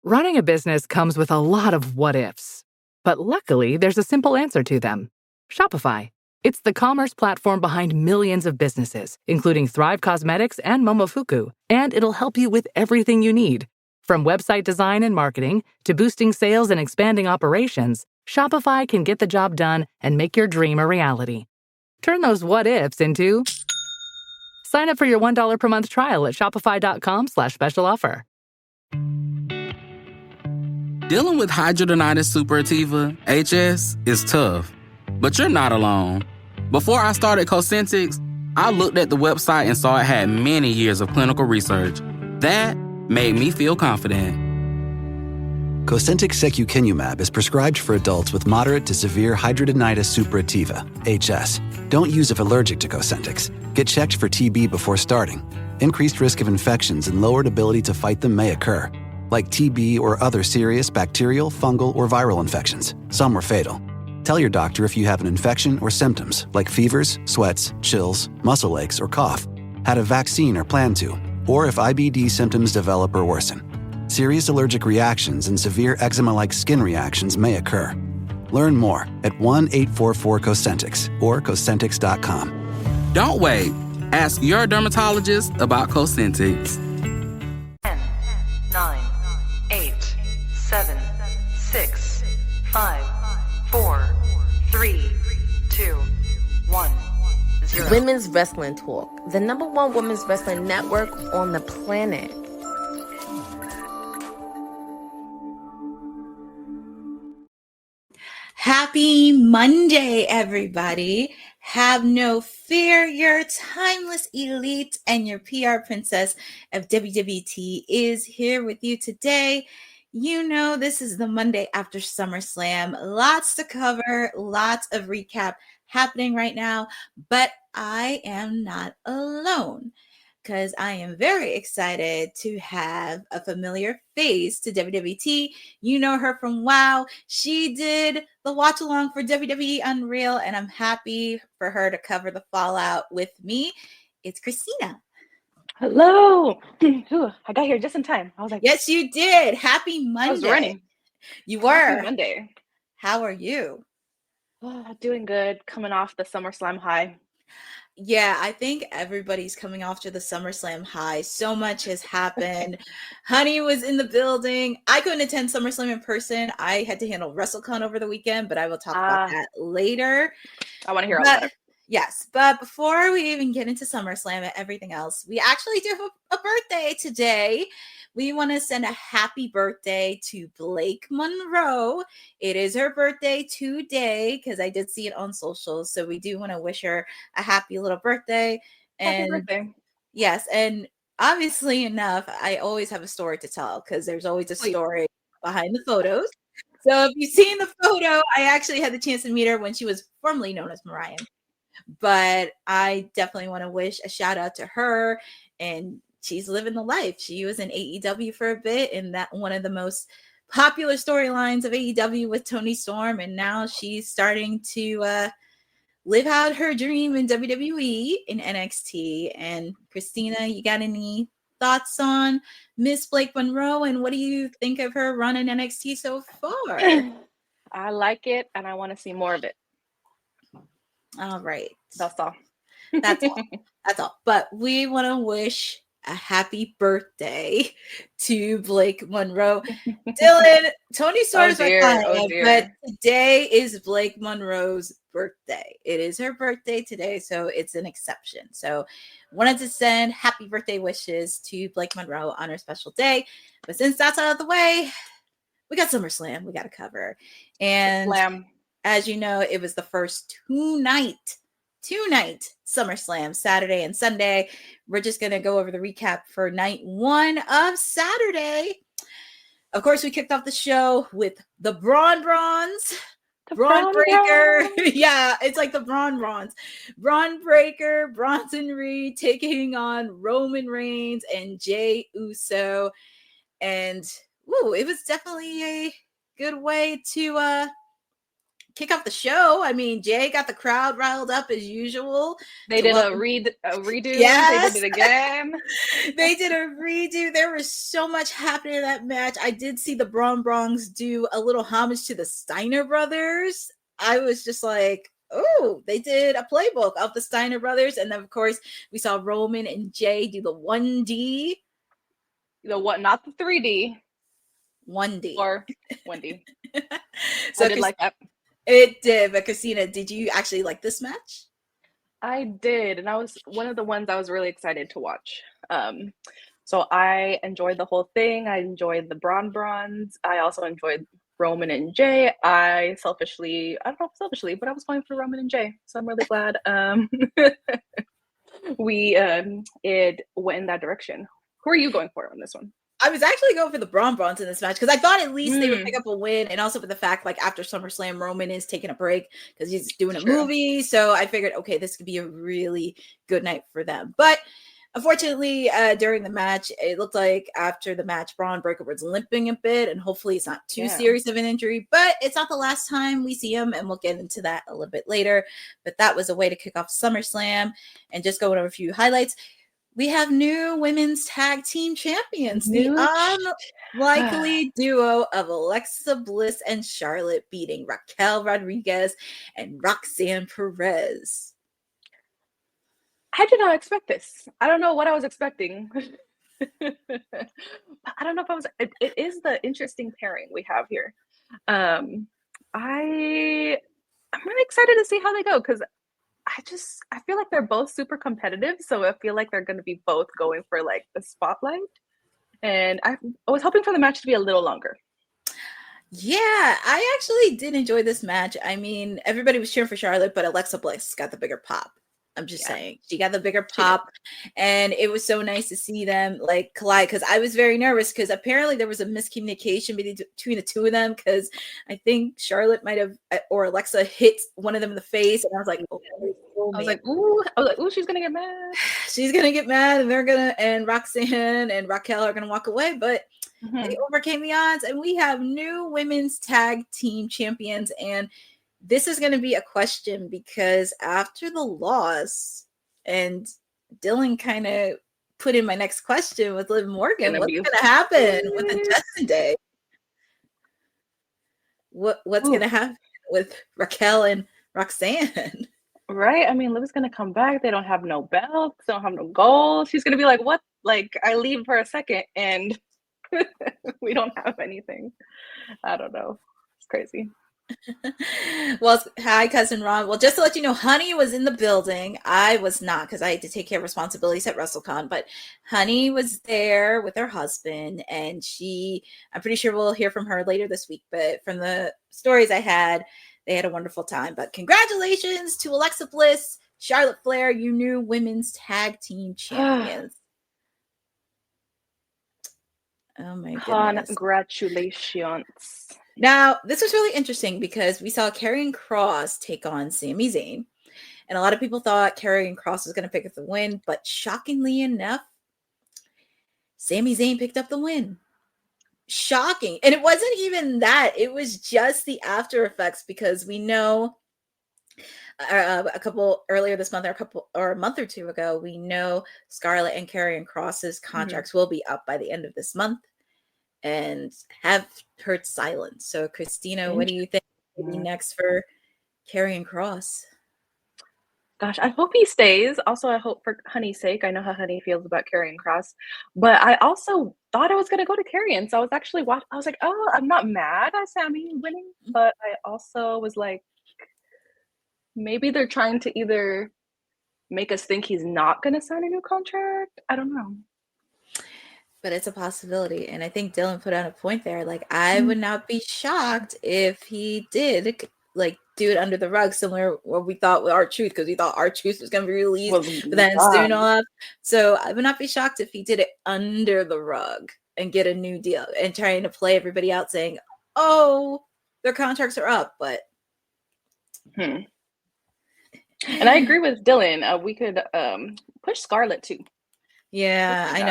Running a business comes with a lot of what ifs, but luckily there's a simple answer to them. Shopify. It's the commerce platform behind millions of businesses, including Thrive Cosmetics and Momofuku, and it'll help you with everything you need. From website design and marketing to boosting sales and expanding operations, Shopify can get the job done and make your dream a reality. Turn those what ifs into... Sign up for your $1 per month trial at shopify.com/special offer. Dealing with hidradenitis suppurativa, HS, is tough. But you're not alone. Before I started Cosentyx, I looked at the website and saw it had many years of clinical research. That made me feel confident. Cosentyx secukinumab is prescribed for adults with moderate to severe hidradenitis suppurativa, HS. Don't use if allergic to Cosentyx. Get checked for TB before starting. Increased risk of infections and lowered ability to fight them may occur, like TB or other serious bacterial, fungal, or viral infections. Some were fatal. Tell your doctor if you have an infection or symptoms like fevers, sweats, chills, muscle aches, or cough, had a vaccine or plan to, or if IBD symptoms develop or worsen. Serious allergic reactions and severe eczema-like skin reactions may occur. Learn more at 1-844-COSENTYX or Cosentyx.com. Don't wait. Ask your dermatologist about Cosentyx. 10, 9, 8, 7, 6, 5, 4, 3, 2, 1, 0. Women's Wrestling Talk, the #1 women's wrestling network on the planet. Happy Monday, everybody. Have no fear. Your timeless elite and your PR princess of WWT is here with you today. You know, this is the Monday after SummerSlam. Lots to cover, lots of recap happening right now, but I am not alone because I am very excited to have a familiar face to WWT. You know her from WoW. She did the watch along for WWE Unreal, and I'm happy for her to cover the fallout with me. It's Christina. Hello. Ooh, I got here just in time. I was like, yes, you did. Happy Monday. I was running. You were. Happy Monday. How are you? Oh, doing good. Coming off the SummerSlam high. Yeah, I think everybody's coming off to the SummerSlam high. So much has happened. Honey was in the building. I couldn't attend SummerSlam in person. I had to handle WrestleCon over the weekend, but I will talk about that later. I want to hear all about it. Yes, but before we even get into SummerSlam and everything else, we actually do have a birthday today. We want to send a happy birthday to Blake Monroe. It is her birthday today because I did see it on socials. So we do want to wish her a happy little birthday. Happy birthday. Yes, and obviously enough, I always have a story to tell because there's always a story behind the photos. So if you've seen the photo, I actually had the chance to meet her when she was formerly known as Mariah. But I definitely want to wish a shout out to her, and she's living the life. She was in AEW for a bit, and that one of the most popular storylines of AEW with Toni Storm, and now she's starting to live out her dream in WWE in NXT. And Christina, you got any thoughts on Miss Blake Monroe, and what do you think of her run in NXT so far? I like it, and I want to see more of it. All right. That's all. That's all. That's all. But we want to wish a happy birthday to Blake Monroe. Dylan, Toni Storm's but today is Blake Monroe's birthday. It is her birthday today, so it's an exception. So wanted to send happy birthday wishes to Blake Monroe on her special day. But since that's out of the way, we got SummerSlam we got to cover. And as you know, it was the first two-night SummerSlam, Saturday and Sunday. We're just going to go over the recap for night one of Saturday. Of course, we kicked off the show with the Braun Breaker. Yeah, it's like the Braun Breaker, Bronson Reed taking on Roman Reigns and Jey Uso. And it was definitely a good way to kick off the show. I mean, Jay got the crowd riled up as usual. They did a redo. Yes. They did it again. They did a redo. There was so much happening in that match. I did see the Bronx do a little homage to the Steiner brothers. I was just like, oh, they did a playbook of the Steiner brothers. And then, of course, we saw Roman and Jay do the 1D. The what? Not the 3D. 1D. Or 1D. So I did like that. It did. But Christina, did you actually like this match? I did. And that was one of the ones I was really excited to watch. So I enjoyed the whole thing. I enjoyed the Bronze. I also enjoyed Roman and Jay. I don't know if selfishly, but I was going for Roman and Jay. So I'm really glad it went in that direction. Who are you going for on this one? I was actually going for the Bronze in this match because I thought at least they would pick up a win, and also for the fact like after SummerSlam, Roman is taking a break because he's doing a movie. So I figured, okay, this could be a really good night for them. But unfortunately, during the match, it looked like after the match, Braun Breaker was limping a bit, and hopefully it's not too serious of an injury, but it's not the last time we see him, and we'll get into that a little bit later. But that was a way to kick off SummerSlam. And just going over a few highlights. We have new women's tag team champions, the unlikely duo of Alexa Bliss and Charlotte beating Raquel Rodriguez and Roxanne Perez. I did not expect this. I don't know what I was expecting. I don't know if it is the interesting pairing we have here. I'm really excited to see how they go because I feel like they're both super competitive, so I feel like they're going to be both going for like the spotlight. And I was hoping for the match to be a little longer. Yeah, I actually did enjoy this match. I mean, everybody was cheering for Charlotte, but Alexa Bliss got the bigger pop. I'm just saying. She got the bigger pop, and it was so nice to see them like collide because I was very nervous because apparently there was a miscommunication between the two of them because I think Charlotte might have or Alexa hit one of them in the face, and I was like, ooh, she's gonna get mad. She's gonna get mad, and Roxanne and Raquel are gonna walk away, but they overcame the odds, and we have new women's tag team champions. And this is going to be a question because after the loss, and Dylan kind of put in my next question with Liv Morgan, what's going to happen with the Judgment Day? What's going to happen with Raquel and Roxanne? Right? I mean, Liv's going to come back. They don't have no belts. They don't have no gold. She's going to be like, what? Like, I leave for a second and we don't have anything. I don't know. It's crazy. Well, hi, cousin Ron. Well, just to let you know, Honey was in the building. I was not because I had to take care of responsibilities at WrestleCon, but Honey was there with her husband, and I'm pretty sure we'll hear from her later this week, but from the stories I had, they had a wonderful time. But congratulations to Alexa Bliss, Charlotte Flair, you new women's tag team champions. Oh my goodness. Congratulations. Now, this was really interesting because we saw Karrion Kross take on Sami Zayn. And a lot of people thought Karrion Kross was going to pick up the win. But shockingly enough, Sami Zayn picked up the win. Shocking. And it wasn't even that. It was just the after effects because we know a couple earlier this month or a month or two ago, we know Scarlett and Karrion Kross's contracts will be up by the end of this month. And have heard silence. So, Christina, what do you think will be next for Karrion Kross? Gosh, I hope he stays. Also, I hope for Honey's sake. I know how Honey feels about Karrion Kross, but I also thought I was going to go to Karrion. So I was actually I was like, oh, I'm not mad at Sami winning, but I also was like, maybe they're trying to either make us think he's not going to sign a new contract. I don't know. But it's a possibility. And I think Dylan put out a point there. Like, I would not be shocked if he did, like, do it under the rug, similar what we thought with R-Truth, because we thought R-Truth was going to be released, but then soon off. So I would not be shocked if he did it under the rug and get a new deal and trying to play everybody out saying, oh, their contracts are up. But And I agree with Dylan. We could push Scarlett too. Yeah, I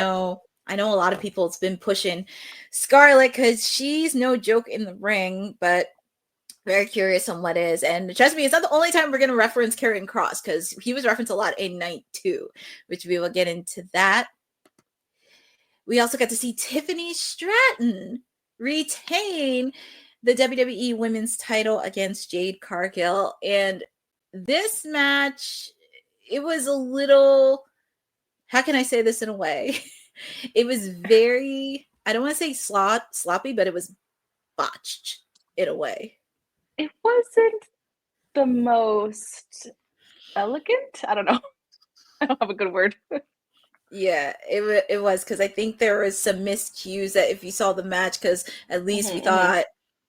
know a lot of people. It's been pushing Scarlett because she's no joke in the ring, but Very curious on what is. And trust me, it's not the only time we're going to reference Karrion Kross, because he was referenced a lot in night 2, which we will get into that. We also got to see Tiffany Stratton retain the WWE Women's title against Jade Cargill. And this match, it was a little, how can I say this in a way? It was very, I don't want to say sloppy, but it was botched in a way. It wasn't the most elegant. I don't know. I don't have a good word. Yeah, it was, because I think there was some miscues that if you saw the match, because at least we thought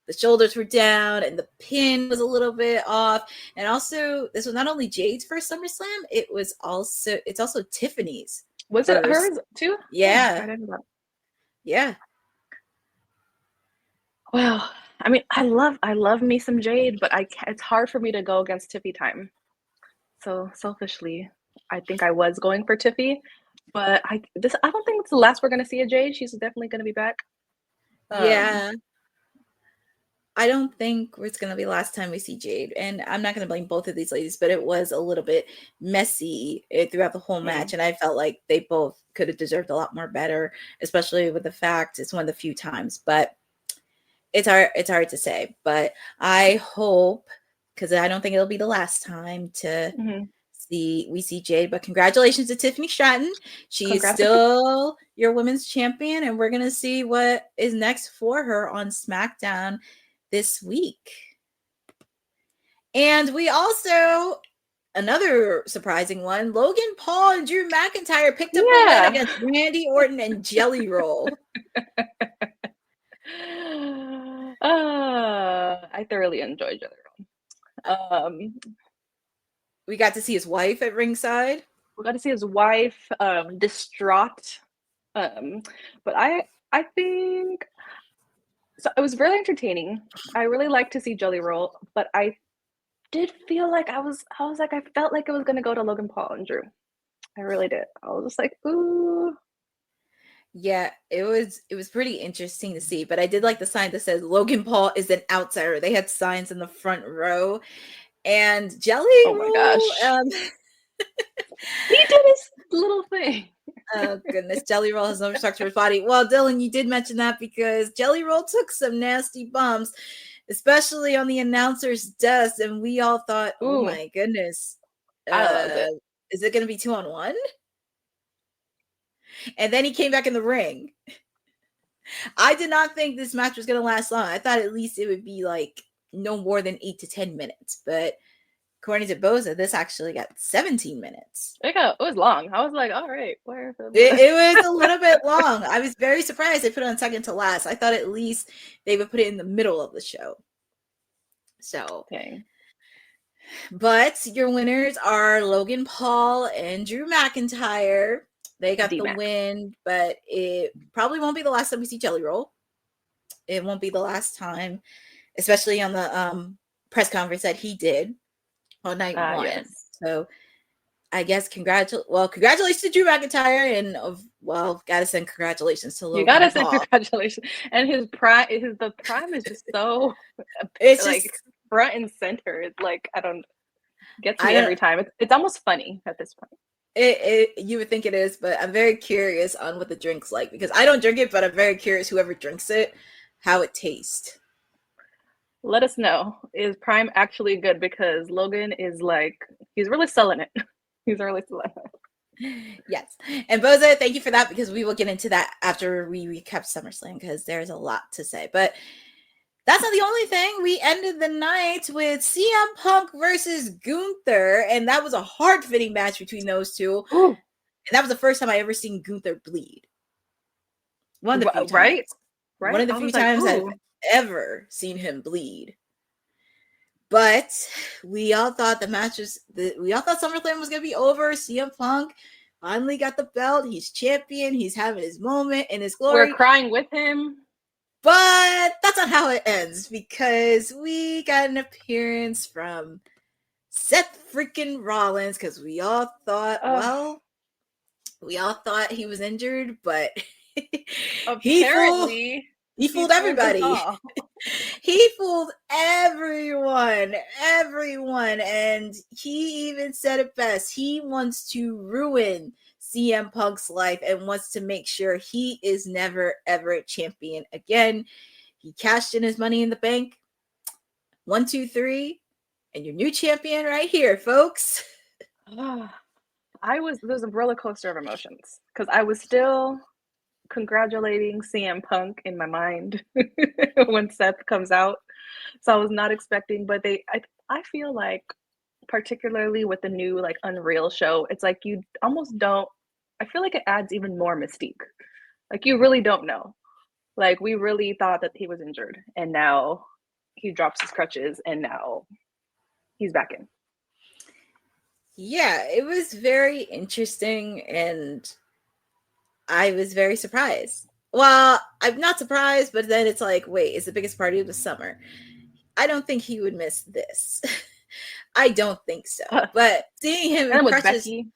the shoulders were down and the pin was a little bit off. And also, this was not only Jade's first SummerSlam, it's also Tiffany's. Was it hers too? Yeah. I didn't know. Yeah. Well, I mean, I love me some Jade, but it's hard for me to go against Tiffy time. So selfishly, I think I was going for Tiffy, but I don't think it's the last we're gonna see of Jade. She's definitely gonna be back. Yeah. I don't think it's going to be the last time we see Jade. And I'm not going to blame both of these ladies, but it was a little bit messy throughout the whole match. And I felt like they both could have deserved a lot more better, especially with the fact it's one of the few times. But it's hard to say. But I hope, because I don't think it'll be the last time to we see Jade. But congratulations to Tiffany Stratton. She's still your women's champion. And we're going to see what is next for her on SmackDown this week. And we also, another surprising one, Logan Paul and Drew McIntyre picked up a win against Randy Orton and Jelly Roll. I thoroughly enjoyed Jelly Roll. We got to see his wife at ringside. We got to see his wife distraught. But I think so. It was really entertaining. I really liked to see Jelly Roll, but I did feel like I felt like it was gonna go to Logan Paul and Drew. I really did. I was just like, ooh. Yeah, it was pretty interesting to see. But I did like the sign that says Logan Paul is an outsider. They had signs in the front row, and Jelly Roll. Oh my gosh. He did his little thing. Oh goodness, Jelly Roll has no respect for his body. Well, Dylan, you did mention that because Jelly Roll took some nasty bumps, especially on the announcer's desk, and we all thought, "Oh my goodness, I loved it. Is it going to be 2-on-1?" And then he came back in the ring. I did not think this match was going to last long. I thought at least it would be like no more than 8 to 10 minutes, but according to Boza, this actually got 17 minutes. It was long. I was like, all right, where? It was a little bit long. I was very surprised they put it on second to last. I thought at least they would put it in the middle of the show. So, okay. But your winners are Logan Paul and Drew McIntyre. They got the win, but it probably won't be the last time we see Jelly Roll. It won't be the last time, especially on the press conference that he did on night 1. Yes. So I guess congratulations to Drew McIntyre, and gotta send congratulations to Logan. You gotta send congratulations. And the prime is just so it's like just front and center. It's like gets me every time. It's almost funny at this point. You would think it is, but I'm very curious on what the drink's like, because I don't drink it, but I'm very curious whoever drinks it, how it tastes. Let us know. Is Prime actually good? Because Logan is he's really selling it. He's really selling it. Yes. And Boza, thank you for that, because we will get into that after we recap SummerSlam, because there's a lot to say. But that's not the only thing. We ended the night with CM Punk versus Gunther, and that was a hard-fitting match between those two. Ooh. And that was the first time I ever seen Gunther bleed. One of the few times. Right? One of the few times I've ever seen him bleed. But we all thought SummerSlam was going to be over. CM Punk finally got the belt. He's champion. He's having his moment in his glory. We're crying with him. But that's not how it ends, because we got an appearance from Seth freaking Rollins, because we all thought, he was injured, but apparently he fooled everybody. He fooled everyone, and he even said it best. He wants to ruin CM Punk's life and wants to make sure he is never, ever champion again. He cashed in his money in the bank. 1, 2, 3, and your new champion right here, folks. There was a roller coaster of emotions because I was still congratulating CM Punk in my mind when Seth comes out. So I was not expecting, but I feel like particularly with the new like Unreal show, it's like you almost don't, I feel like it adds even more mystique. Like you really don't know. Like we really thought that he was injured and now he drops his crutches and now he's back in. Yeah, it was very interesting and I was very surprised. Well, I'm not surprised, but then it's like, wait, it's the biggest party of the summer. I don't think he would miss this. I don't think so. But seeing him in crutches, Becky.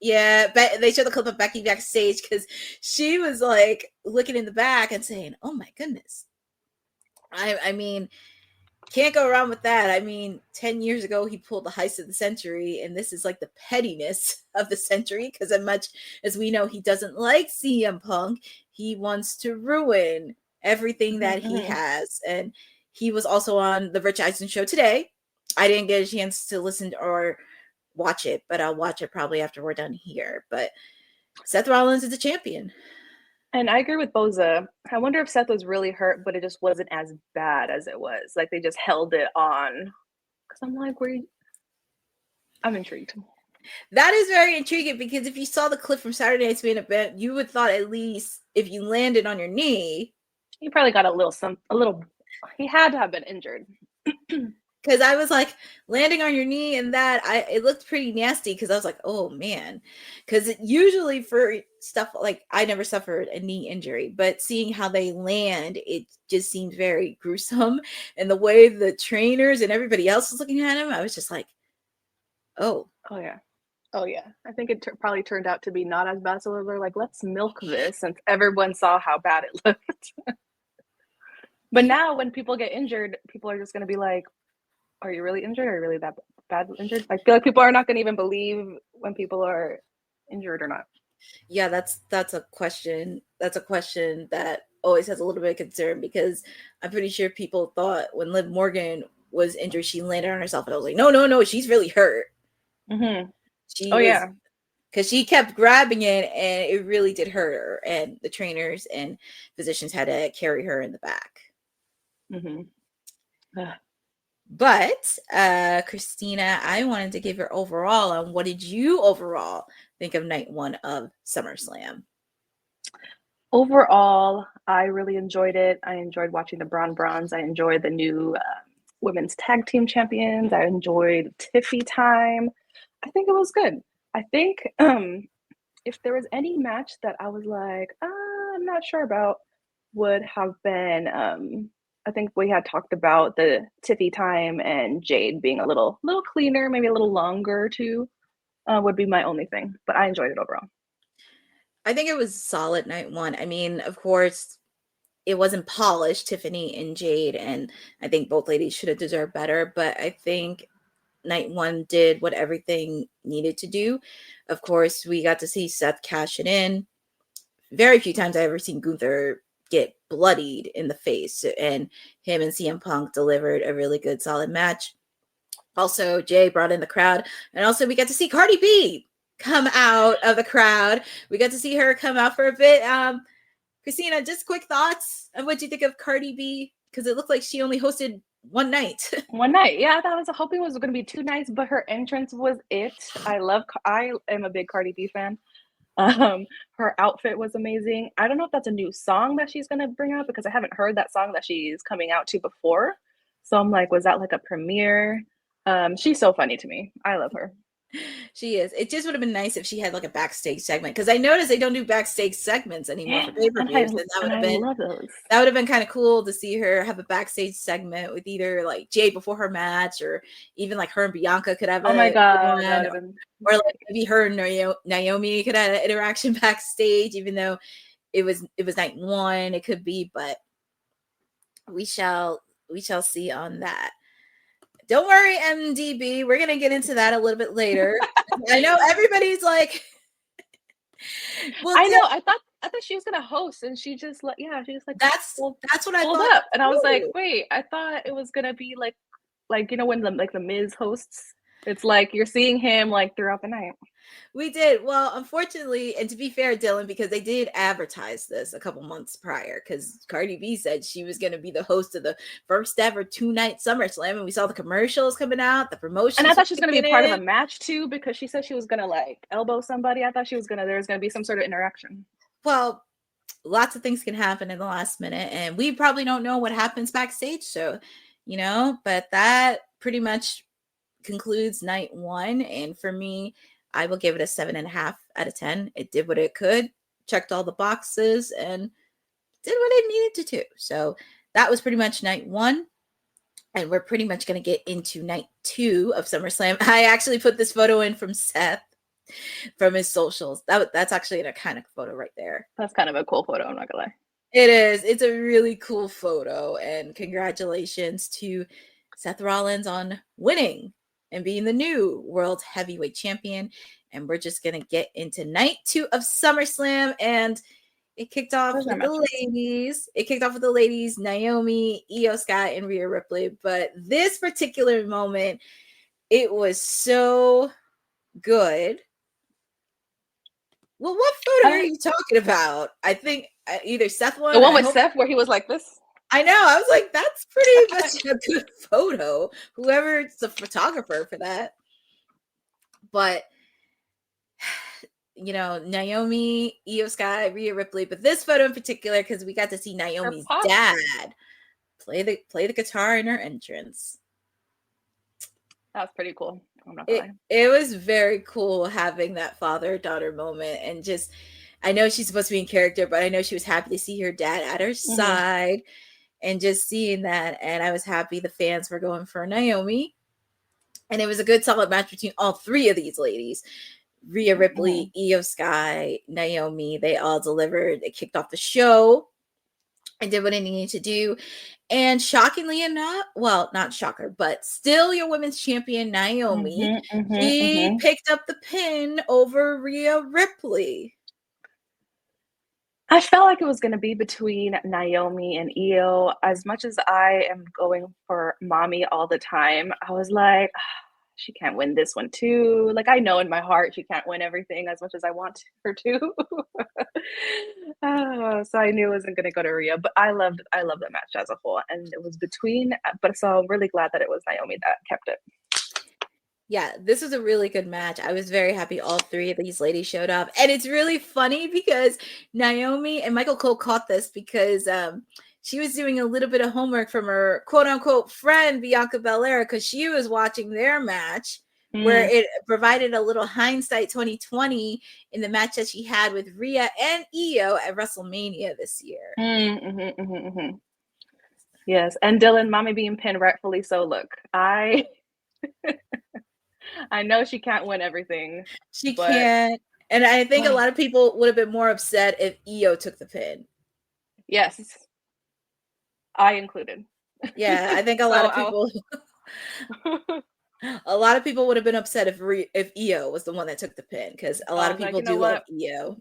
Yeah, they showed the clip of Becky backstage because she was like looking in the back and saying, "Oh my goodness." I mean, can't go wrong with that. I mean, 10 years ago he pulled the heist of the century, and this is like the pettiness of the century because as much as we know he doesn't like CM Punk, he wants to ruin everything that he has. And he was also on the Rich Eisen show today. I didn't get a chance to listen or watch it, but I'll watch it probably after we're done here. But Seth Rollins is the champion. And I agree with Boza. I wonder if Seth was really hurt, but it just wasn't as bad as it was. Like they just held it on. Because I'm like, I'm intrigued. That is very intriguing because if you saw the clip from Saturday Night's Main Event, you would thought at least if you landed on your knee, he probably got a little. He had to have been injured. Because I was like landing on your knee and it looked pretty nasty because I was like, oh man. Because usually for stuff like I never suffered a knee injury, but seeing how they land, it just seemed very gruesome. And the way the trainers and everybody else was looking at him, I was just like, oh yeah. I think it probably turned out to be not as bad. So they're like, let's milk this since everyone saw how bad it looked. But now when people get injured, people are just going to be like, are you really injured? Are you really that bad injured? I feel like people are not going to even believe when people are injured or not. Yeah, that's a question. That's a question that always has a little bit of concern because I'm pretty sure people thought when Liv Morgan was injured, she landed on herself. And I was like, no, she's really hurt. Mm-hmm. Yeah. Because she kept grabbing it and it really did hurt her. And the trainers and physicians had to carry her in the back. Mm-hmm. But Christina, I wanted to give your overall on what did you overall think of night one of SummerSlam? Overall, I really enjoyed it. I enjoyed watching the Brawns. I enjoyed the new women's tag team champions. I enjoyed Tiffy time. I think it was good. I think if there was any match that I was like, I'm not sure about, would have been I think we had talked about the Tiffy time and Jade being a little cleaner, maybe a little longer too, would be my only thing. But I enjoyed it overall. I think it was solid night one. I mean, of course, it wasn't polished, Tiffany and Jade, and I think both ladies should have deserved better. But I think night one did what everything needed to do. Of course, we got to see Seth cash it in. Very few times I've ever seen Gunther get bloodied in the face, and him and CM Punk delivered a really good solid match. Also, Jay brought in the crowd, and also we got to see Cardi B come out of the crowd. We got to see her come out for a bit. Christina, just quick thoughts on what you think of Cardi B, because it looked like she only hosted one night. Yeah, I was hoping it was going to be 2 nights, but her entrance was it. I am a big Cardi B fan. Her outfit was amazing. I don't know if that's a new song that she's gonna bring out because I haven't heard that song that she's coming out to before. So I'm like, was that like a premiere? She's so funny to me. I love her. She is. It just would have been nice if she had like a backstage segment because I noticed they don't do backstage segments anymore for pay-per-views. And that would have been kind of cool to see her have a backstage segment with either like Jay before her match or even like her and Bianca could have. Oh my god! Or like maybe her and Naomi could have an interaction backstage, even though it was night one. It could be, but we shall we shall see on that. Don't worry, MDB. We're gonna get into that a little bit later. I know everybody's like, well, I know. I thought she was gonna host, and she just like, that's what I pulled thought up, and I was like, wait, I thought it was gonna be like when the Miz hosts, it's like you're seeing him like throughout the night. We did. Well, unfortunately, and to be fair, Dylan, because they did advertise this a couple months prior, because Cardi B said she was going to be the host of the first ever 2-night SummerSlam, and we saw the commercials coming out, the promotions. And I thought she was going to be part of a match too, because she said she was going to like elbow somebody. I thought there was going to be some sort of interaction. Well, lots of things can happen in the last minute, and we probably don't know what happens backstage. So, but that pretty much concludes night 1. And for me, I will give it a 7.5 out of 10. It did what it could, checked all the boxes, and did what it needed to do. So that was pretty much night 1. And we're pretty much going to get into night 2 of SummerSlam. I actually put this photo in from Seth from his socials. That's actually an iconic photo right there. That's kind of a cool photo, I'm not going to lie. It is. It's a really cool photo. And congratulations to Seth Rollins on winning and being the new World Heavyweight Champion. And we're just going to get into night 2 of SummerSlam. And it kicked off with the ladies. It kicked off with the ladies, Naomi, Io Sky, and Rhea Ripley. But this particular moment, it was so good. Well, what photo are you talking about? I think either Seth one. The one with Seth where he was like this? I know. I was like, that's pretty much a good photo. Whoever's the photographer for that. But, Naomi, Io Sky, Rhea Ripley. But this photo in particular, because we got to see Naomi's dad play the guitar in her entrance. That was pretty cool. I'm not gonna lie. It was very cool having that father-daughter moment. And just, I know she's supposed to be in character, but I know she was happy to see her dad at her side. And just seeing that, and I was happy the fans were going for Naomi. And it was a good, solid match between all 3 of these ladies. Rhea Ripley, Io Sky, Naomi, they all delivered. They kicked off the show and did what it needed to do. And shockingly enough, well, not shocker, but still your women's champion, Naomi, she picked up the pin over Rhea Ripley. I felt like it was going to be between Naomi and Io. As much as I am going for mommy all the time, I was like, she can't win this one too. Like, I know in my heart she can't win everything as much as I want her to. So I knew it wasn't going to go to Rhea, but I loved the match as a whole. And it was so I'm really glad that it was Naomi that kept it. Yeah, this was a really good match. I was very happy all 3 of these ladies showed up. And it's really funny because Naomi and Michael Cole caught this because she was doing a little bit of homework from her quote-unquote friend, Bianca Belair, because she was watching their match where it provided a little hindsight 2020 in the match that she had with Rhea and Io at WrestleMania this year. Yes, and Dylan, mommy being pinned rightfully so. Look, I know she can't win everything. She can't. And I think a lot of people would have been more upset if Io took the pin. Yes. I included. Yeah, I think a lot of people would have been upset if Io was the one that took the pin, because a lot of people do love Io.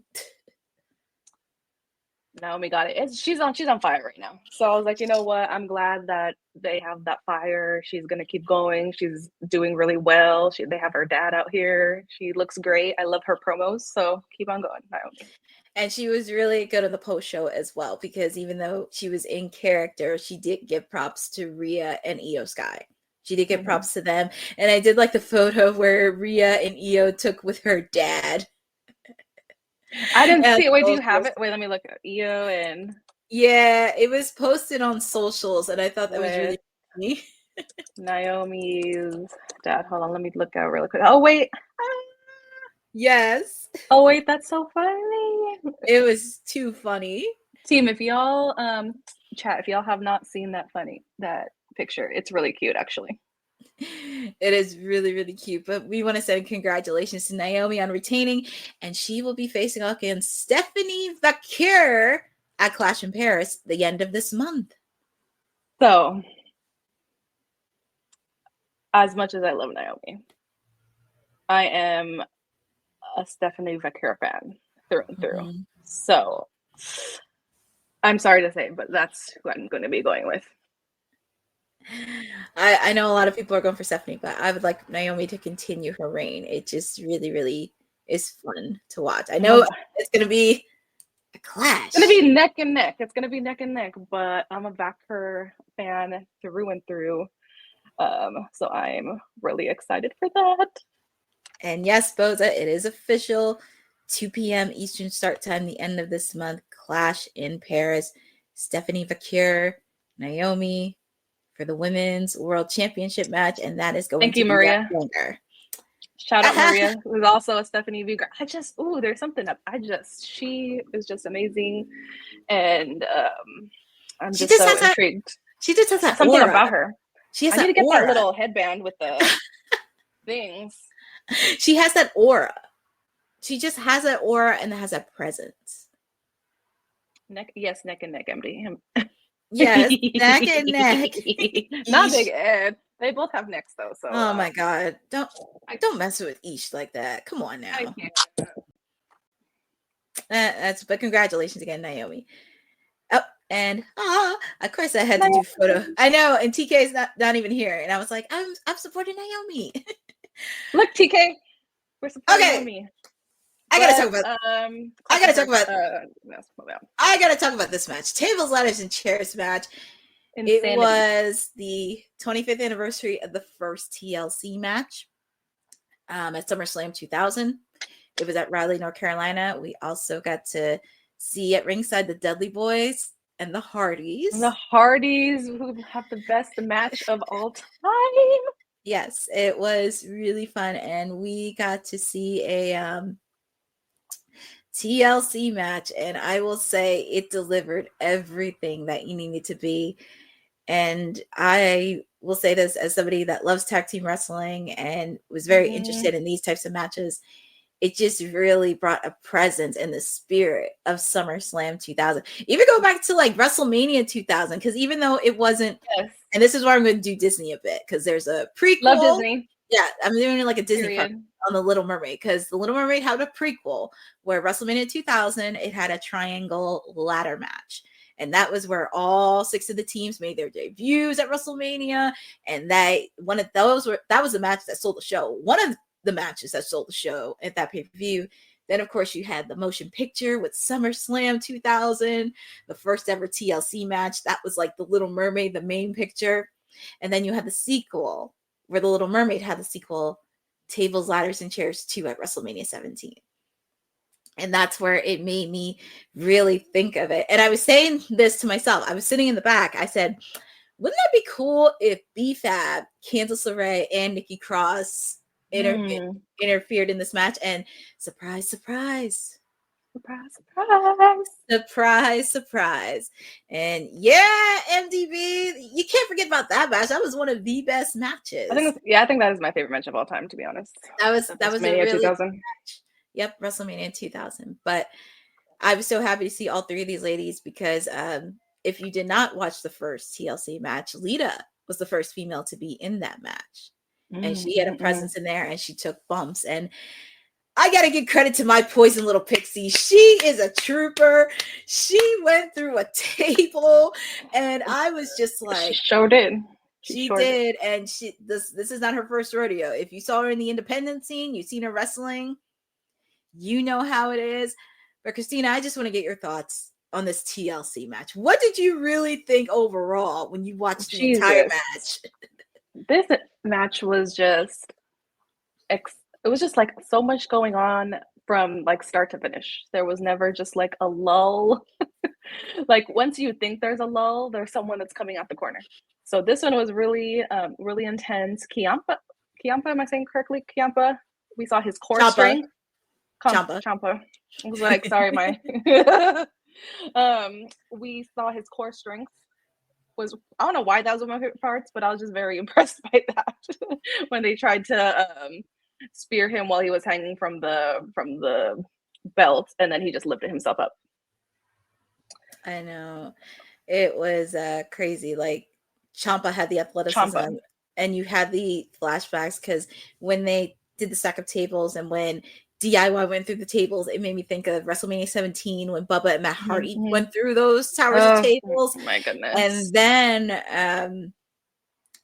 Naomi got it. She's on fire right now. So I was like, you know what? I'm glad that they have that fire. She's gonna keep going. She's doing really well. They have her dad out here. She looks great. I love her promos. So keep on going, Naomi. And she was really good on the post show as well, because even though she was in character, she did give props to Rhea and Io Sky. She did give props to them. And I did like the photo where Rhea and Io took with her dad. I didn't see it. Wait, do you have it? Wait, let me look at Io and... Yeah, it was posted on socials, and I thought that was really funny. Naomi's dad. Hold on, let me look at it really quick. Oh, wait. Yes. Oh, wait, that's so funny. It was too funny. Team, if y'all chat, if y'all have not seen that picture, it's really cute, actually. It is really, really cute. But we want to say congratulations to Naomi on retaining, and she will be facing off against Stephanie Vaquer at Clash in Paris the end of this month. So as much as I love Naomi, I am a Stephanie Vaquer fan through and through. Mm-hmm. So I'm sorry to say, but that's who I'm going to be going with. I know a lot of people are going for Stephanie, but I would like Naomi to continue her reign. It just really, really is fun to watch. I know it's going to be a clash. It's going to be neck and neck. It's going to be neck and neck, but I'm a Vaquer fan through and through. So I'm really excited for that. And yes, Boza, it is official. 2 p.m. Eastern start time, the end of this month. Clash in Paris. Stephanie Vaquer, Naomi for the Women's World Championship match. And that is going Thank to you, be Maria. longer. Shout out Maria, who's also a Stephanie Vaquer. There's something up. she is just amazing. And I'm just so intrigued. She just has that something aura about her. She has I need to get aura. that little headband with the things. She has that aura. She just has that aura and has that presence. Neck and neck, MD. Yes, neck and neck. Not Big Ed. They both have necks though. So oh my God, don't mess with Ish like that. Come on now. I can't. But congratulations again, Naomi. Oh, and of course I had to do photo. I know, and TK is not even here, and I was like, I'm supporting Naomi. Look, TK, we're supporting Naomi. I gotta talk about this match. Tables, ladders, and chairs match. Insanity. It was the 25th anniversary of the first TLC match at SummerSlam 2000. It was at Raleigh, North Carolina. We also got to see at ringside the Dudley Boys and the Hardys. The Hardys, who have the best match of all time. Yes, it was really fun, and we got to see a TLC match, and I will say it delivered everything that you needed to be. And I will say this as somebody that loves tag team wrestling and was very interested in these types of matches. It just really brought a presence in the spirit of SummerSlam 2000. Even go back to like WrestleMania 2000, because even though it wasn't, and this is where I'm going to do Disney a bit, because there's a prequel. Love Disney. Yeah, I'm doing like a Disney on The Little Mermaid, because The Little Mermaid had a prequel where WrestleMania 2000, it had a triangle ladder match. And that was where all 6 of the teams made their debuts at WrestleMania. And that was the match that sold the show. One of the matches that sold the show at that pay-per-view. Then, of course, you had the motion picture with SummerSlam 2000, the first ever TLC match. That was like The Little Mermaid, the main picture. And then you had the sequel, where The Little Mermaid had the sequel, Tables, Ladders, and Chairs 2 at WrestleMania 17. And that's where it made me really think of it. And I was saying this to myself. I was sitting in the back. I said, wouldn't that be cool if B-Fab, Candice LeRae, and Nikki Cross interfered in this match? And surprise, surprise. Surprise, surprise. Surprise, surprise. And yeah, MDB, you can't forget about that match. That was one of the best matches. I think that is my favorite match of all time, to be honest. That was a really 2000. good match. Yep, WrestleMania 2000. But I was so happy to see all 3 of these ladies, because if you did not watch the first TLC match, Lita was the first female to be in that match. And she had a presence in there, and she took bumps. And I got to give credit to my poison little pixie. She is a trooper. She went through a table, and I was just like, she sure did. She did. And this is not her first rodeo. If you saw her in the independent scene, you've seen her wrestling, you know how it is. But Christina, I just want to get your thoughts on this TLC match. What did you really think overall when you watched the entire match? This match was just it was just like so much going on from like start to finish. There was never just like a lull. Like once you think there's a lull, there's someone that's coming out the corner. So this one was really really intense. Ciampa, am I saying correctly? Ciampa. We saw his core strength. Ciampa. I was like, sorry, my we saw his core strength was, I don't know why that was one of my favorite parts, but I was just very impressed by that when they tried to spear him while he was hanging from the belt, and then he just lifted himself up. I know. It was crazy. Like Ciampa had the athleticism and you had the flashbacks because when they did the stack of tables and when DIY went through the tables, it made me think of WrestleMania 17 when Bubba and Matt Hardy went through those towers of tables. My goodness. And then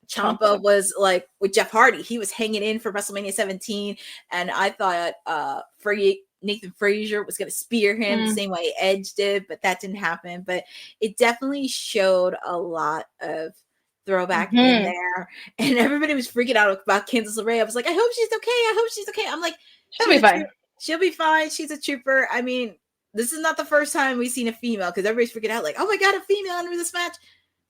Ciampa was like with Jeff Hardy. He was hanging in for WrestleMania 17. And I thought Nathan Frazier was going to spear him the same way Edge did, but that didn't happen. But it definitely showed a lot of throwback in there. And everybody was freaking out about Candice LeRae. I was like, I hope she's okay. I hope she's okay. I'm like, she'll be fine. She'll be fine. She's a trooper. I mean, this is not the first time we've seen a female because everybody's freaking out like, oh my God, a female under this match.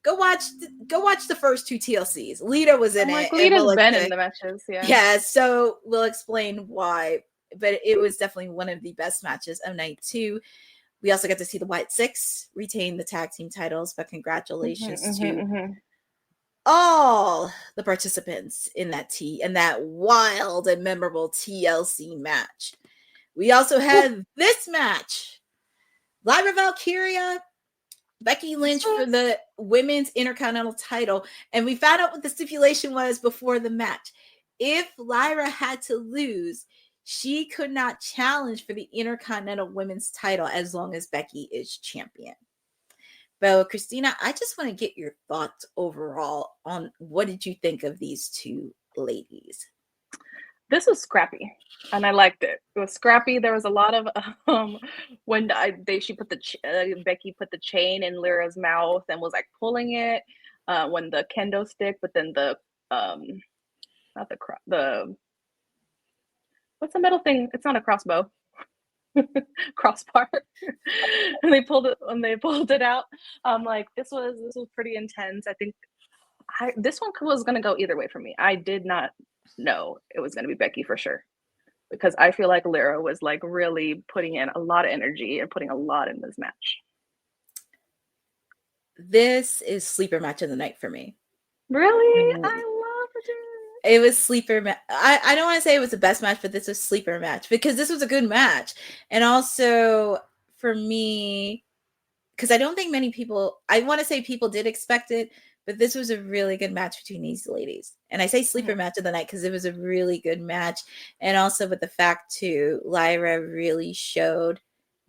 Go watch the first 2 TLCs. Lita was in it. Lita's been in the matches. Yeah, so we'll explain why. But it was definitely one of the best matches of night 2. We also got to see the White Six retain the tag team titles, but congratulations to all the participants in that wild and memorable TLC match. We also had this match. Lyra Valkyria, Becky Lynch for the women's Intercontinental title. And we found out what the stipulation was before the match. If Lyra had to lose, she could not challenge for the Intercontinental women's title as long as Becky is champion. But Christina, I just want to get your thoughts overall on what did you think of these 2 ladies? This was scrappy, and I liked it. It was scrappy. There was a lot of when Becky put the chain in Lyra's mouth and was like pulling it. When the kendo stick, but then the what's the metal thing? It's not a crossbow. Crossbar. And they pulled it out. Like this was pretty intense. I think this one was gonna go either way for me. I did not know it was gonna be Becky for sure, because I feel like Lyra was like really putting in a lot of energy and putting a lot in this match. This is sleeper match of the night for me. Really? I love it. It was sleeper match. I don't want to say it was the best match, but this was sleeper match because this was a good match. And also for me, because I don't think many people, I want to say people did expect it, but this was a really good match between these ladies. And I say sleeper match of the night because it was a really good match. And also with the fact too, Lyra really showed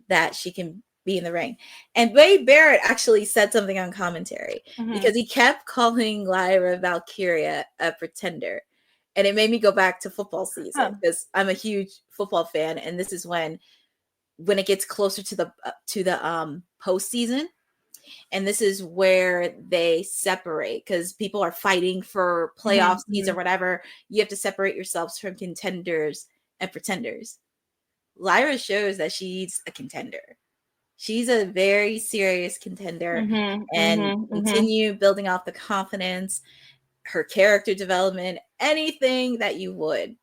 that she can be in the ring. And Wade Barrett actually said something on commentary because he kept calling Lyra Valkyria a pretender. And it made me go back to football season because I'm a huge football fan. And this is when it gets closer to the postseason. And this is where they separate because people are fighting for playoff seeds or whatever. You have to separate yourselves from contenders and pretenders. Lyra shows that she's a contender. She's a very serious contender and continue building off the confidence, her character development, anything that you would.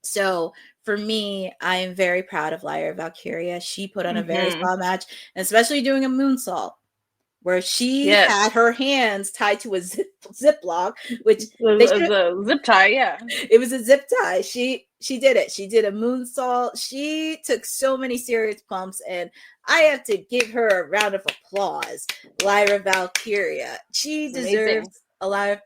So for me, I am very proud of Lyra Valkyria. She put on a very solid match, and especially doing a moonsault where she had her hands tied to a ziplock, which was a zip tie. Yeah, it was a zip tie. She did it. She did a moonsault. She took so many serious bumps, and I have to give her a round of applause. Lyra Valkyria. She deserves a round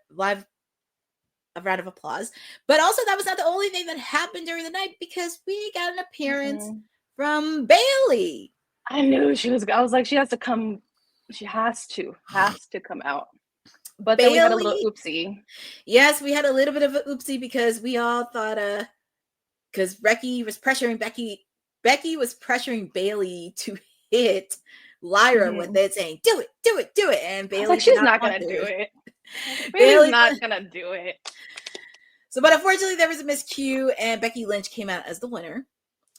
of applause. But also, that was not the only thing that happened during the night because we got an appearance from Bayley. I knew she was. I was like, she has to come. She has to come out. But Bayley, then we had a little oopsie. Yes, we had a little bit of an oopsie because we all thought, because Becky was pressuring Bayley to hit Lyra with it, saying, "Do it," and Bayley like, she's not gonna do it. Bayley's not gonna do it. So, but unfortunately, there was a miscue, and Becky Lynch came out as the winner.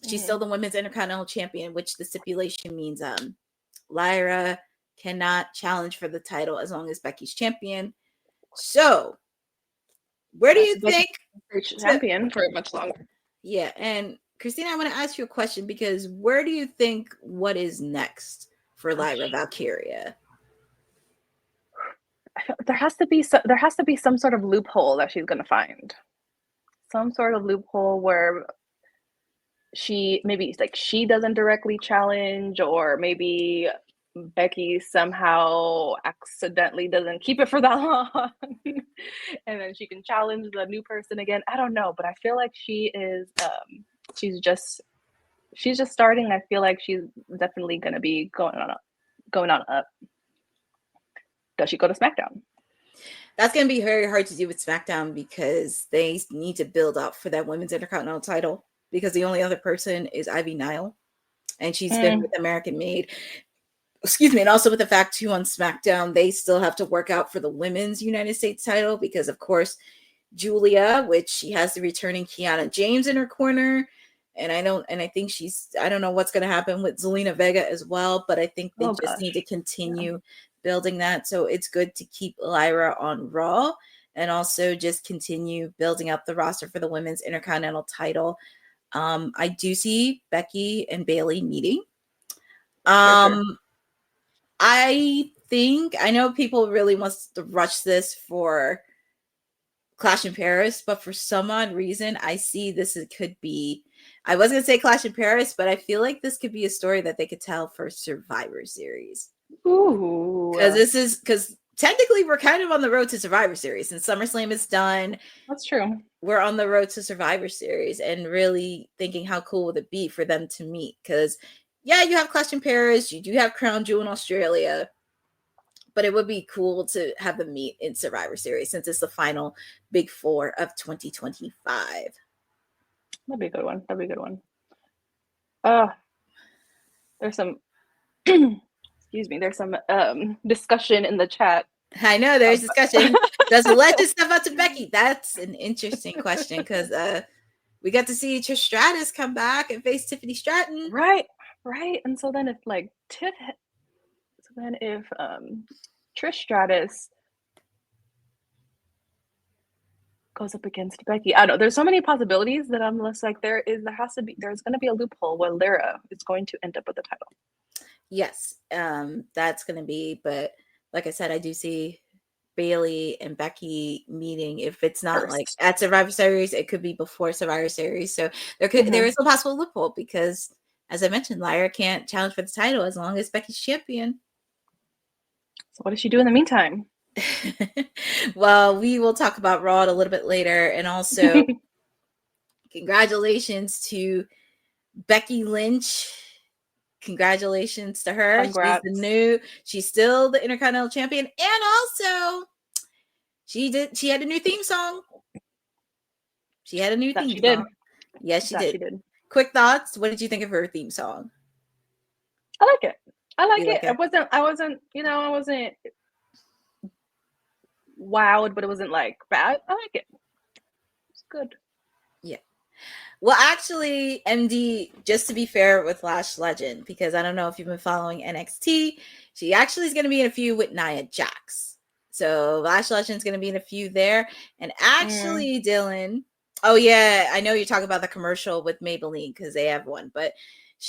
She's still the women's Intercontinental champion, which the stipulation means Lyra cannot challenge for the title as long as Becky's champion. So, where do you think champion for much longer? Yeah, and Christina, I want to ask you a question because where do you think what is next for Lyra Valkyria? There has to be some sort of loophole that she's going to find. Some sort of loophole where she doesn't directly challenge, or maybe Becky somehow accidentally doesn't keep it for that long, and then she can challenge the new person again. I don't know, but I feel like she is she's just starting. I feel like she's definitely gonna be going on up. Does she go to SmackDown? That's going to be very hard to do with SmackDown because they need to build up for that women's Intercontinental title, because the only other person is Ivy Nile, and she's been with American Made. Excuse me. And also with the fact too, on SmackDown, they still have to work out for the women's United States title because, of course, Julia, which she has the returning Kiana James in her corner. And I think I don't know what's going to happen with Zelina Vega as well, but I think they need to continue building that. So it's good to keep Lyra on Raw and also just continue building up the roster for the women's Intercontinental title. I do see Becky and Bayley meeting. Sure. I know people really want to rush this for Clash in Paris, but for some odd reason, I see this could be, I was going to say Clash in Paris, but I feel like this could be a story that they could tell for Survivor Series. Ooh. Because technically we're kind of on the road to Survivor Series, and SummerSlam is done. That's true. We're on the road to Survivor Series, and really thinking how cool would it be for them to meet? Because yeah, you have Clash in Paris, you do have Crown Jewel in Australia, but it would be cool to have them meet in Survivor Series since it's the final Big Four of 2025. That'd be a good one. There's some excuse me, there's some discussion in the chat. I know there's discussion. Does Legend step up to Becky? That's an interesting question because we got to see Trish Stratus come back and face Tiffany Stratton. Right. And so then if Trish Stratus goes up against Becky, I don't know. There's so many possibilities that I'm just like, there's going to be a loophole where Lyra is going to end up with the title. Yes, that's going to be. But like I said, I do see Bayley and Becky meeting. If it's not first, like at Survivor Series, it could be before Survivor Series. So there is a possible loophole because, as I mentioned, Lyra can't challenge for the title as long as Becky's champion. So what does she do in the meantime? Well, we will talk about Raw a little bit later. And also, congratulations to Becky Lynch. Congratulations to her. Congrats. She's still the Intercontinental Champion. And also, she had a new theme song. She had a new theme song. Yes, she did. Quick thoughts. What did you think of her theme song? I like it. I wasn't wowed, but it wasn't like bad. I like it. It's good. Yeah. Well, actually, MD, just to be fair with Lash Legend, because I don't know if you've been following NXT, she actually is going to be in a feud with Nia Jax. So Lash Legend's going to be in a feud there. And actually, Dylan, oh yeah, I know you're talking about the commercial with Maybelline because they have one, but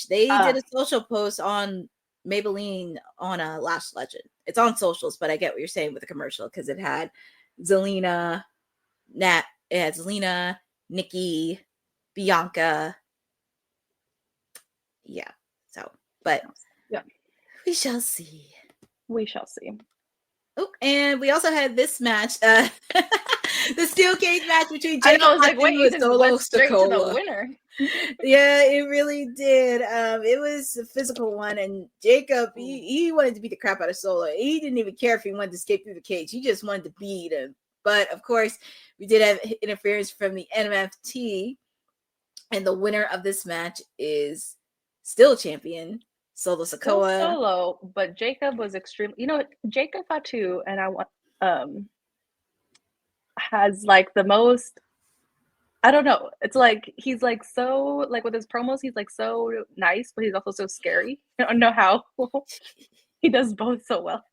they did a social post on Maybelline on a Lash Legend. It's on socials, but I get what you're saying with the commercial because it had Zelina, Nikki, Bianca. Yeah. So, but yeah, we shall see. Oh, and we also had this match, the steel cage match between Jacob and Solo Sikoa. The winner. Yeah, it really did. It was a physical one, and Jacob, he wanted to beat the crap out of Solo. He didn't even care if he wanted to escape through the cage. He just wanted to beat him. But of course, we did have interference from the NMFT, and the winner of this match is still champion Solo Sikoa. Solo, but Jacob was extremely. Jacob Fatu and has like the most. I don't know. It's like he's like so like with his promos, he's like so nice, but he's also so scary. I don't know how he does both so well.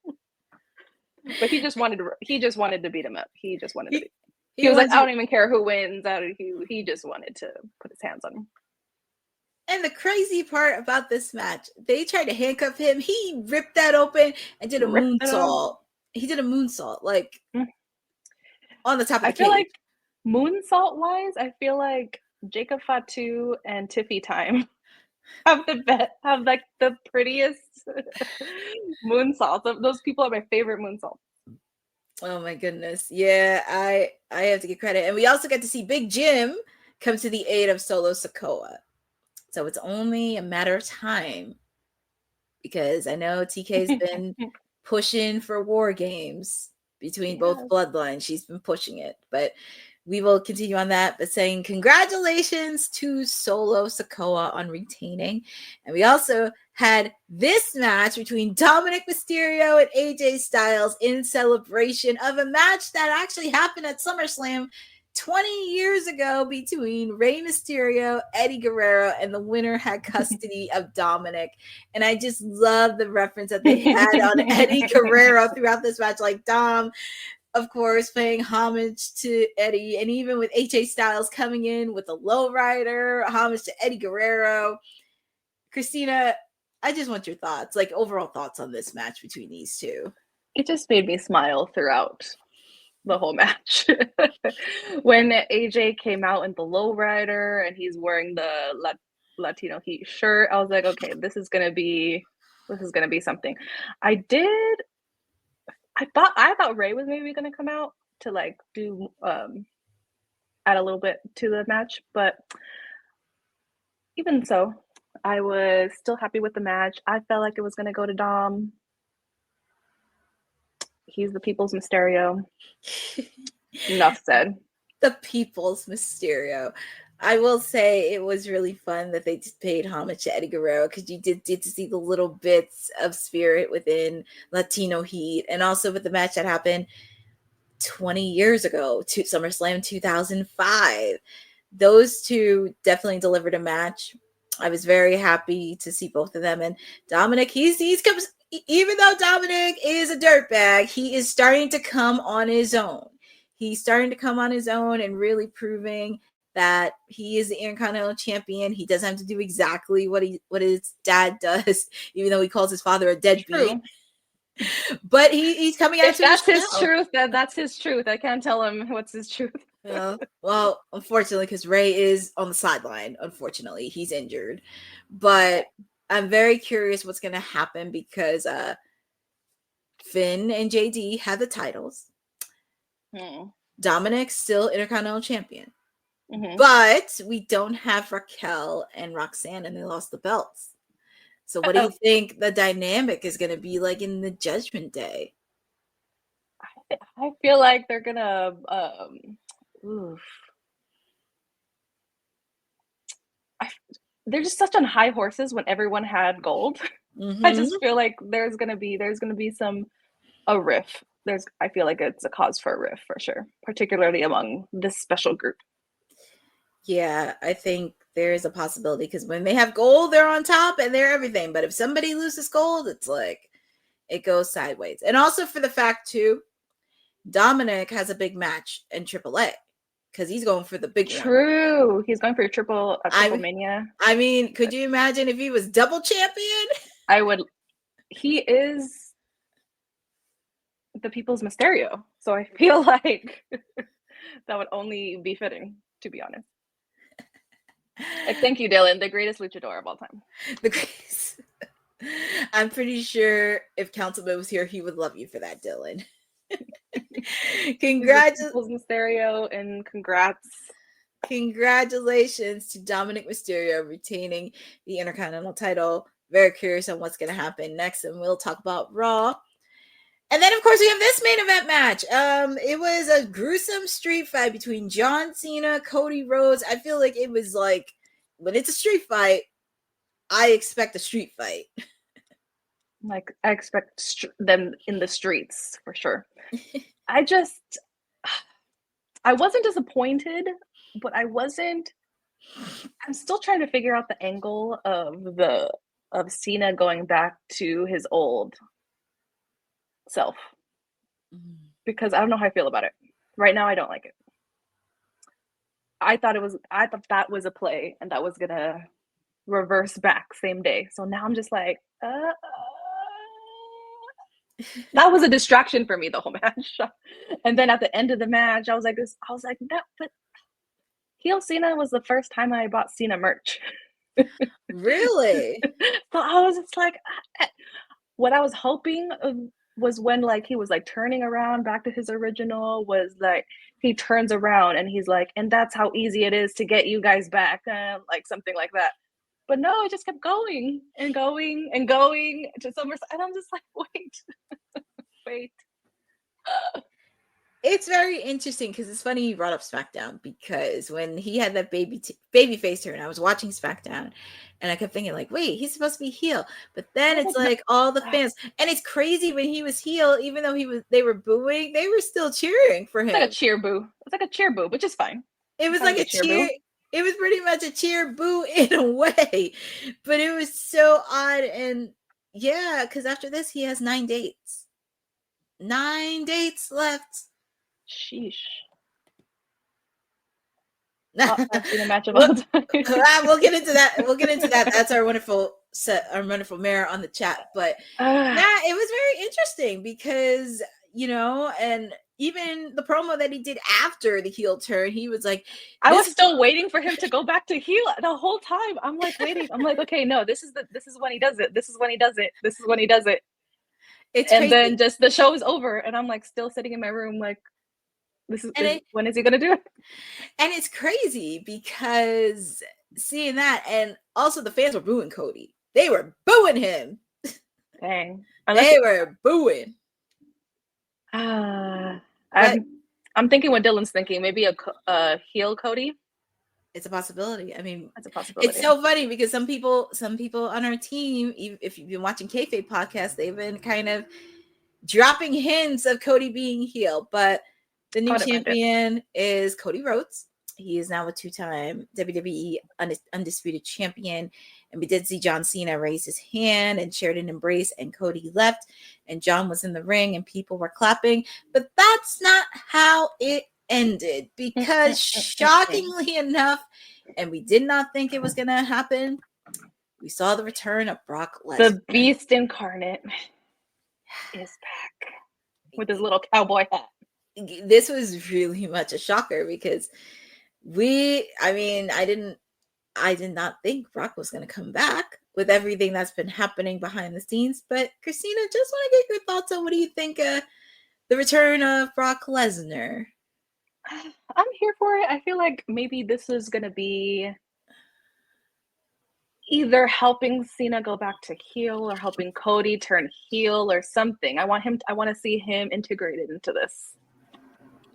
But he just wanted to beat him up. He just wanted to beat. He was like, I don't even care who wins. He just wanted to put his hands on him. And the crazy part about this match, they tried to handcuff him. He ripped that open and did a moonsault. He did a moonsault like on the top of the cage. I feel like moonsault wise, I feel like Jacob Fatu and Tiffy Time have like the prettiest moonsaults. Those people are my favorite moonsaults. Oh my goodness. Yeah, I have to give credit. And we also get to see Big Jim come to the aid of Solo Sikoa. So it's only a matter of time, because I know TK's been pushing for war games between both bloodlines. She's been pushing it, but we will continue on that, but saying congratulations to Solo Sikoa on retaining. And we also had this match between Dominic Mysterio and AJ Styles in celebration of a match that actually happened at SummerSlam 20 years ago between Rey Mysterio, Eddie Guerrero, and the winner had custody of Dominic. And I just love the reference that they had on Eddie Guerrero throughout this match. Like Dom, of course, paying homage to Eddie, and even with AJ Styles coming in with a lowrider, homage to Eddie Guerrero. Christina, I just want your thoughts, like overall thoughts on this match between these two. It just made me smile throughout the whole match. When AJ came out in the lowrider and he's wearing the Latino Heat shirt, I was like, okay, this is gonna be something. I thought Ray was maybe gonna come out to like do add a little bit to the match, but even so, I was still happy with the match. I felt like it was gonna go to Dom. He's the people's Mysterio. Enough said. The people's Mysterio. I will say it was really fun that they just paid homage to Eddie Guerrero, because you did to see the little bits of spirit within Latino Heat, and also with the match that happened 20 years ago to SummerSlam 2005. Those two definitely delivered a match. I was very happy to see both of them. And Dominic, he's comes, even though Dominic is a dirtbag, he is starting to come on his own. He's starting to come on his own and really proving that he is the Intercontinental Champion. He doesn't have to do exactly what his dad does, even though he calls his father a deadbeat. But he's coming out. If that's his truth, that's his truth. I can't tell him what's his truth. Well, unfortunately, because Ray is on the sideline. Unfortunately, he's injured. But I'm very curious what's going to happen, because Finn and JD have the titles. Dominic's still Intercontinental Champion. But we don't have Raquel and Roxanne, and they lost the belts. So what do you think the dynamic is going to be like in the Judgment Day? I feel like they're going to they're just such on high horses when everyone had gold. I just feel like there's gonna be a riff. I feel like it's a cause for a riff for sure, particularly among this special group. Yeah, I think there is a possibility, because when they have gold, they're on top and they're everything. But if somebody loses gold, it's like it goes sideways. And also for the fact too, Dominic has a big match in AAA, because he's going for the big one. True. He's going for a triple Mania. I mean, could you imagine if he was double champion? I would. He is the people's Mysterio. So I feel like that would only be fitting, to be honest. Like, thank you, Dylan, the greatest luchador of all time. The greatest. I'm pretty sure if Councilman was here, he would love you for that, Dylan. Congratulations, Mysterio, and congratulations to Dominic Mysterio retaining the Intercontinental title. Very curious on what's going to happen next, and we'll talk about Raw. And then, of course, we have this main event match. It was a gruesome street fight between John Cena, Cody Rhodes. I feel like it was like, when it's a street fight, I expect a street fight. Like, I expect them in the streets for sure. I wasn't disappointed, but I'm still trying to figure out the angle of Cena going back to his old self, because I don't know how I feel about it. Right now, I don't like it. I thought that was a play, and that was gonna reverse back same day. So now I'm just like, that was a distraction for me the whole match. And then at the end of the match, I was like, no, but heel Cena was the first time I bought Cena merch. Really? So I was just like, what I was hoping was when like he was like turning around back to his original, was like he turns around and he's like, and that's how easy it is to get you guys back, like something like that. But no, it just kept going and going and going to SummerSlam, and I'm just like, wait. It's very interesting because it's funny you brought up SmackDown, because when he had that baby face turn, I was watching SmackDown and I kept thinking like, wait, he's supposed to be heel. But then it's like all the fans, and it's crazy, when he was heel, even though they were booing, they were still cheering for him. It's like a cheer boo. It's like a cheer boo, which is fine. It was like a cheer. It was pretty much a cheer boo in a way, but it was so odd. And yeah, because after this, he has 9 dates. 9 dates left. Sheesh. We'll get into that. We'll get into that. That's our wonderful mayor on the chat. But yeah, it was very interesting because, and even the promo that he did after the heel turn, he was like, I was still waiting for him to go back to heel the whole time. I'm like waiting. I'm like, okay, no, this is when he does it. This is when he does it. This is when he does it. It's and crazy. Then just the show is over, and I'm like still sitting in my room like, when is he gonna do it? And it's crazy because seeing that, and also the fans were booing Cody. They were booing him. Dang. They were booing. I'm thinking what Dylan's thinking. Maybe a heel Cody. It's a possibility. I mean, it's a possibility. It's so funny because some people on our team, if you've been watching Kayfabe podcast, they've been kind of dropping hints of Cody being heel, but the new champion is Cody Rhodes. He is now a 2-time WWE undisputed champion. And we did see John Cena raise his hand and shared an embrace, and Cody left, and John was in the ring and people were clapping. But that's not how it ended, because shockingly enough, and we did not think it was going to happen, we saw the return of Brock Lesnar. The beast incarnate is back with his little cowboy hat. This was really much a shocker because I did not think Brock was going to come back with everything that's been happening behind the scenes. But Christina, just want to get your thoughts on, what do you think of the return of Brock Lesnar? I'm here for it. I feel like maybe this is going to be either helping Cena go back to heel or helping Cody turn heel or something. I want to see him integrated into this.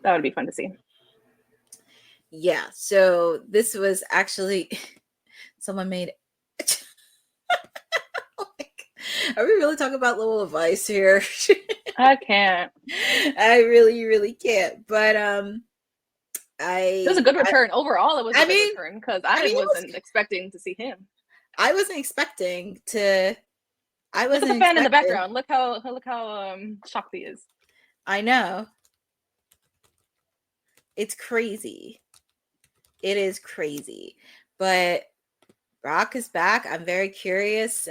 That would be fun to see. Yeah, so this was actually someone made Are we really talking about little advice here? I can't. I really can't. But it was a good return overall. It was a good return because I wasn't expecting to see him. I wasn't expecting to. I wasn't. Look at the fan in the background. Look how shocked he is. I know. It's crazy. It is crazy. But Brock is back. I'm very curious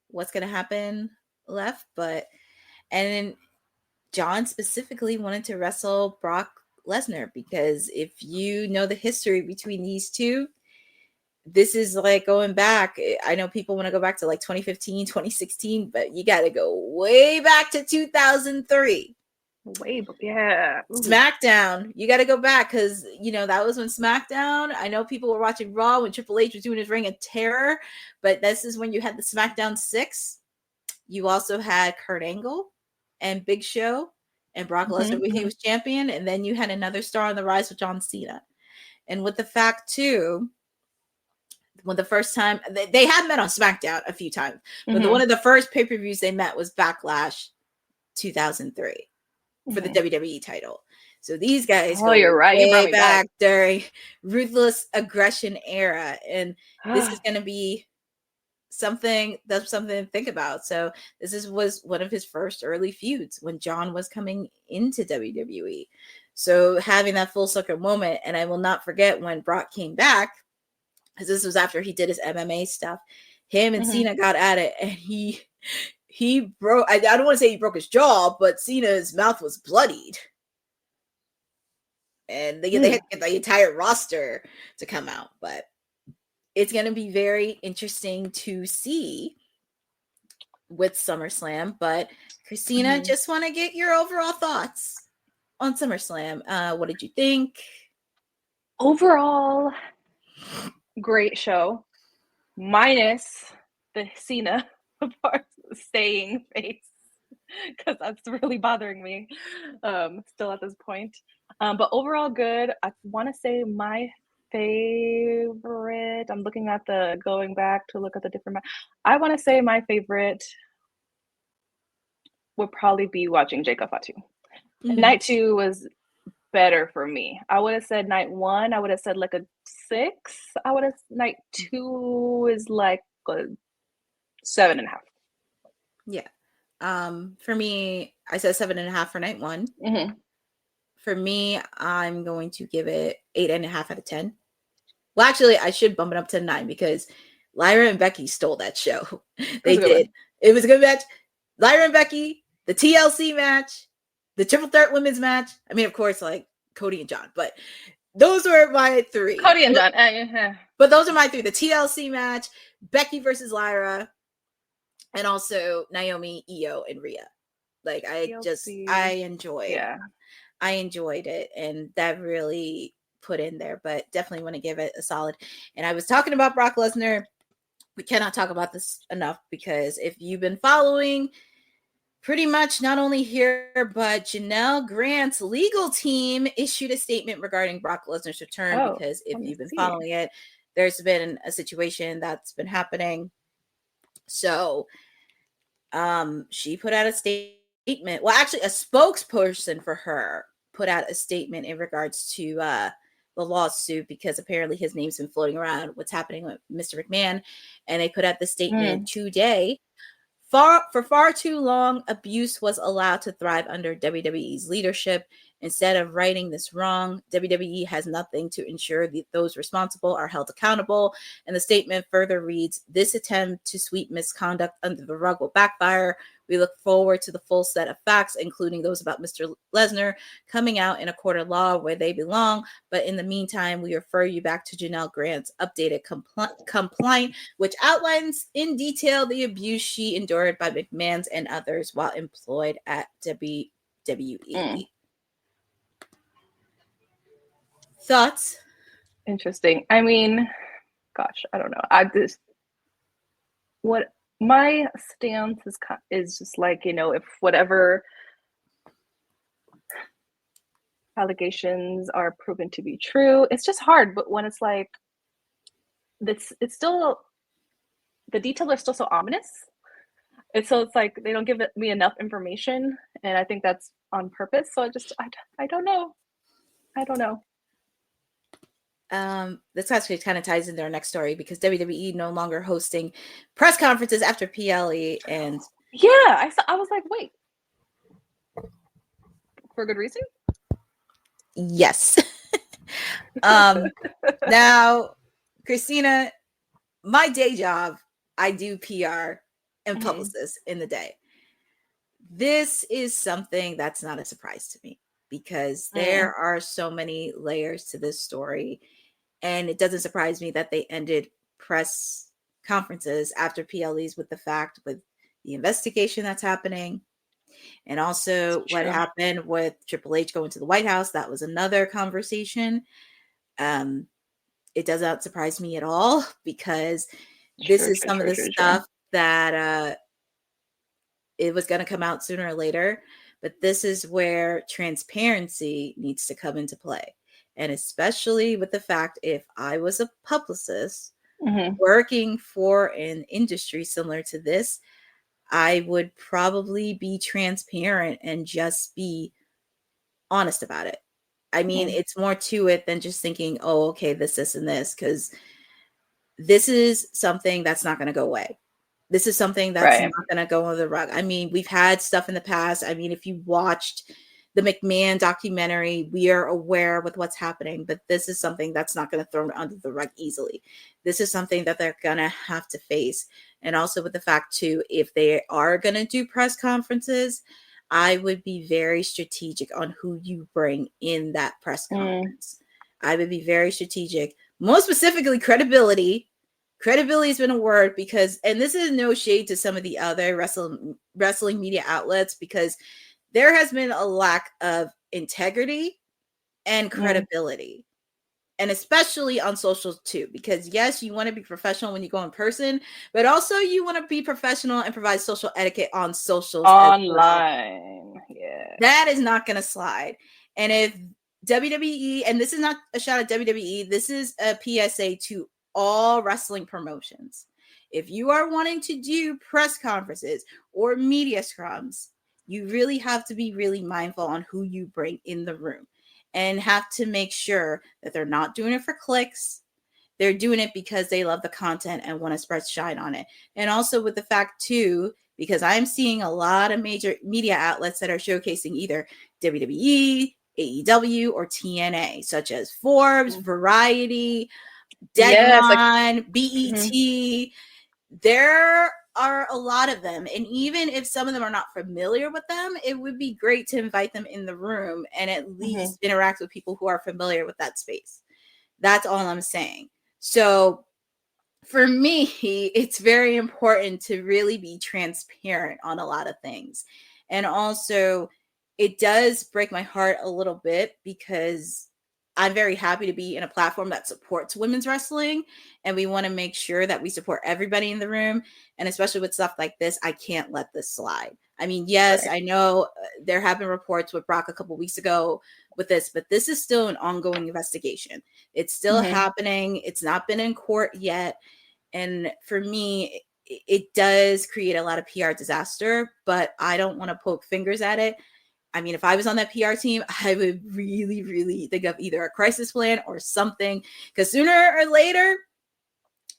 what's going to happen left. And then John specifically wanted to wrestle Brock Lesnar because if you know the history between these two, this is like going back. I know people want to go back to like 2015, 2016, but you got to go way back to 2003. Yeah. SmackDown. You got to go back because, that was when SmackDown. I know people were watching Raw when Triple H was doing his Reign of Terror, but this is when you had the SmackDown 6. You also had Kurt Angle and Big Show and Brock Lesnar when he was champion, and then you had another star on the rise with John Cena. And with the fact, too, when the first time, they had met on SmackDown a few times, but one of the first pay-per-views they met was Backlash 2003. For the WWE title. So these guys you're right. Way back during Ruthless Aggression era. And this is going to be something to think about. So this was one of his first early feuds when John was coming into WWE. So having that full circle moment, and I will not forget when Brock came back, because this was after he did his MMA stuff, him and Cena got at it, and he broke, I don't want to say he broke his jaw, but Cena's mouth was bloodied. And they had to get the entire roster to come out. But it's going to be very interesting to see with SummerSlam. But Christina, just want to get your overall thoughts on SummerSlam. What did you think? Overall, great show, minus the Cena part staying face, because that's really bothering me still at this point. But overall good. I want to say my favorite, I'm looking at going back to look at the different, I want to say my favorite would probably be watching Jacob Fatu. Night 2 was better for me. I would have said night 1, I would have said like a 6. Night 2 is like a 7.5. Yeah. For me, I said 7.5 for night 1. For me, I'm going to give it 8.5 out of 10. Well, actually, I should bump it up to 9 because Lyra and Becky stole that show. They did. It was a good match. Lyra and Becky, the TLC match, the Triple Threat Women's match. I mean, of course, like Cody and John, but those were my 3. Cody and John. But those are my 3. The TLC match, Becky versus Lyra, and also Naomi, Io, and Rhea. Like, I enjoyed it, and that really put in there, but definitely want to give it a solid. And I was talking about Brock Lesnar. We cannot talk about this enough, because if you've been following pretty much not only here, but Janelle Grant's legal team issued a statement regarding Brock Lesnar's return, because if you've been following it, there's been a situation that's been happening. So she put out a statement. Well, actually, a spokesperson for her put out a statement in regards to the lawsuit, because apparently his name's been floating around what's happening with Mr. McMahon. And they put out the statement today. For far too long, abuse was allowed to thrive under WWE's leadership. Instead of righting this wrong, WWE has nothing to ensure that those responsible are held accountable. And the statement further reads, "This attempt to sweep misconduct under the rug will backfire. We look forward to the full set of facts, including those about Mr. Lesnar, coming out in a court of law where they belong. But in the meantime, we refer you back to Janelle Grant's updated complaint, which outlines in detail the abuse she endured by McMahon's and others while employed at WWE." Thoughts? Interesting. I mean, gosh, I don't know. What my stance is just like, if whatever allegations are proven to be true, it's just hard. But when it's like this, it's still, the details are still so ominous. It's like they don't give me enough information, and I think that's on purpose. So I don't know. This actually kind of ties into our next story, because WWE no longer hosting press conferences after PLE, and I was like, wait, for good reason? Yes. Now, Christina, my day job, I do PR and publicist in the day. This is something that's not a surprise to me, because there are so many layers to this story. And it doesn't surprise me that they ended press conferences after PLEs with the investigation that's happening. And also what happened with Triple H going to the White House. That was another conversation. It does not surprise me at all, because this is some of the stuff that it was going to come out sooner or later. But this is where transparency needs to come into play. And especially with the fact, if I was a publicist working for an industry similar to this, I would probably be transparent and just be honest about it. I mean, it's more to it than just thinking, oh, okay, this, and this, because this is something that's not going to go away. This is something that's not going to go under the rug. I mean, we've had stuff in the past. I mean, if you watched the McMahon documentary, we are aware with what's happening, but this is something that's not going to throw under the rug easily. This is something that they're going to have to face. And also with the fact too, if they are going to do press conferences, I would be very strategic on who you bring in that press conference. I would be very strategic, most specifically credibility, credibility has been a word because, and this is no shade to some of the other wrestling media outlets, because there has been a lack of integrity and credibility. And especially on socials too, because yes, you want to be professional when you go in person, but also you want to be professional and provide social etiquette on socials online. Yeah, that is not going to slide. And if WWE, and this is not a shot at WWE, this is a PSA to all wrestling promotions. If you are wanting to do press conferences or media scrums, you really have to be really mindful on who you bring in the room, and have to make sure that they're not doing it for clicks. They're doing it because they love the content and want to spread shine on it. And also with the fact too, because I'm seeing a lot of major media outlets that are showcasing either WWE, AEW, or TNA, such as Forbes, Variety, Deadline, BET. There are a lot of them, and even if some of them are not familiar with them, it would be great to invite them in the room and at least interact with people who are familiar with that space. That's all I'm saying. So for me, it's very important to really be transparent on a lot of things. And also, it does break my heart a little bit because I'm very happy to be in a platform that supports women's wrestling, and we want to make sure that we support everybody in the room. And especially with stuff like this, I can't let this slide. I mean, yes, I know there have been reports with Brock a couple weeks ago with this, but this is still an ongoing investigation. It's still happening. It's not been in court yet. And for me, it does create a lot of PR disaster, but I don't want to poke fingers at it. I mean, if I was on that PR team, I would really, really think of either a crisis plan or something, because sooner or later,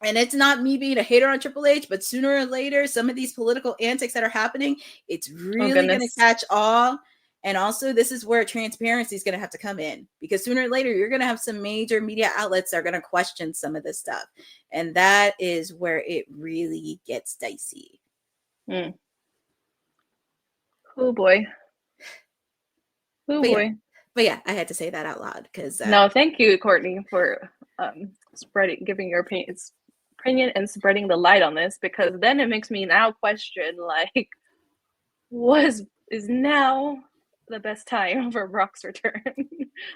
and it's not me being a hater on Triple H, but sooner or later, some of these political antics that are happening, it's really going to catch on. And also, this is where transparency is going to have to come in, because sooner or later, you're going to have some major media outlets that are going to question some of this stuff. And that is where it really gets dicey. Oh, boy. But yeah, I had to say that out loud because no, thank you, Courtney, for giving your opinion and spreading the light on this, because then it makes me now question, like, is now the best time for Brock's return?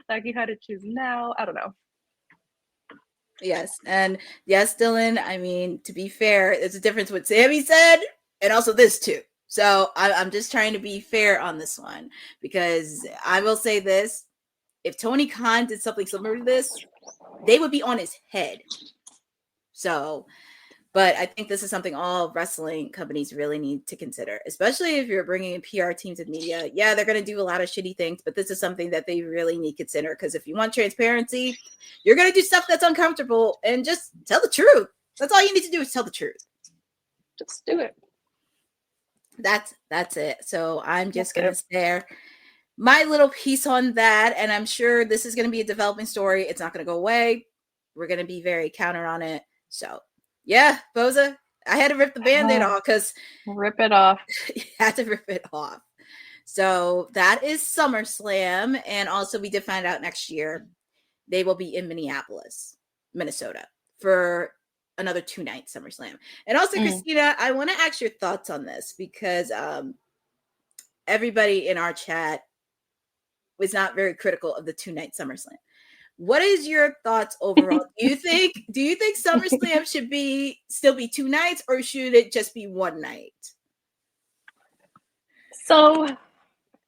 Like, you had to choose now. I don't know. Yes, and yes, Dylan, I mean, to be fair, there's a difference what Sammy said and also this too. So I'm just trying to be fair on this one, because I will say this: if Tony Khan did something similar to this, they would be on his head. So, but I think this is something all wrestling companies really need to consider, especially if you're bringing in PR teams and media. Yeah, they're going to do a lot of shitty things, but this is something that they really need to consider, because if you want transparency, you're going to do stuff that's uncomfortable, and just tell the truth. That's all you need to do, is tell the truth. Just do it. That's it. So I'm just going to share my little piece on that. And I'm sure this is going to be a developing story. It's not going to go away. We're going to be very counter on it. So yeah, Boza, I had to rip the Band-Aid off, because rip it off. You had to rip it off. So that is SummerSlam. And also, we did find out next year they will be in Minneapolis, Minnesota, for another 2-night SummerSlam. And also, Christina, I want to ask your thoughts on this, because everybody in our chat was not very critical of the 2-night SummerSlam. What is your thoughts overall? Do you think SummerSlam should still be 2 nights, or should it just be 1 night? So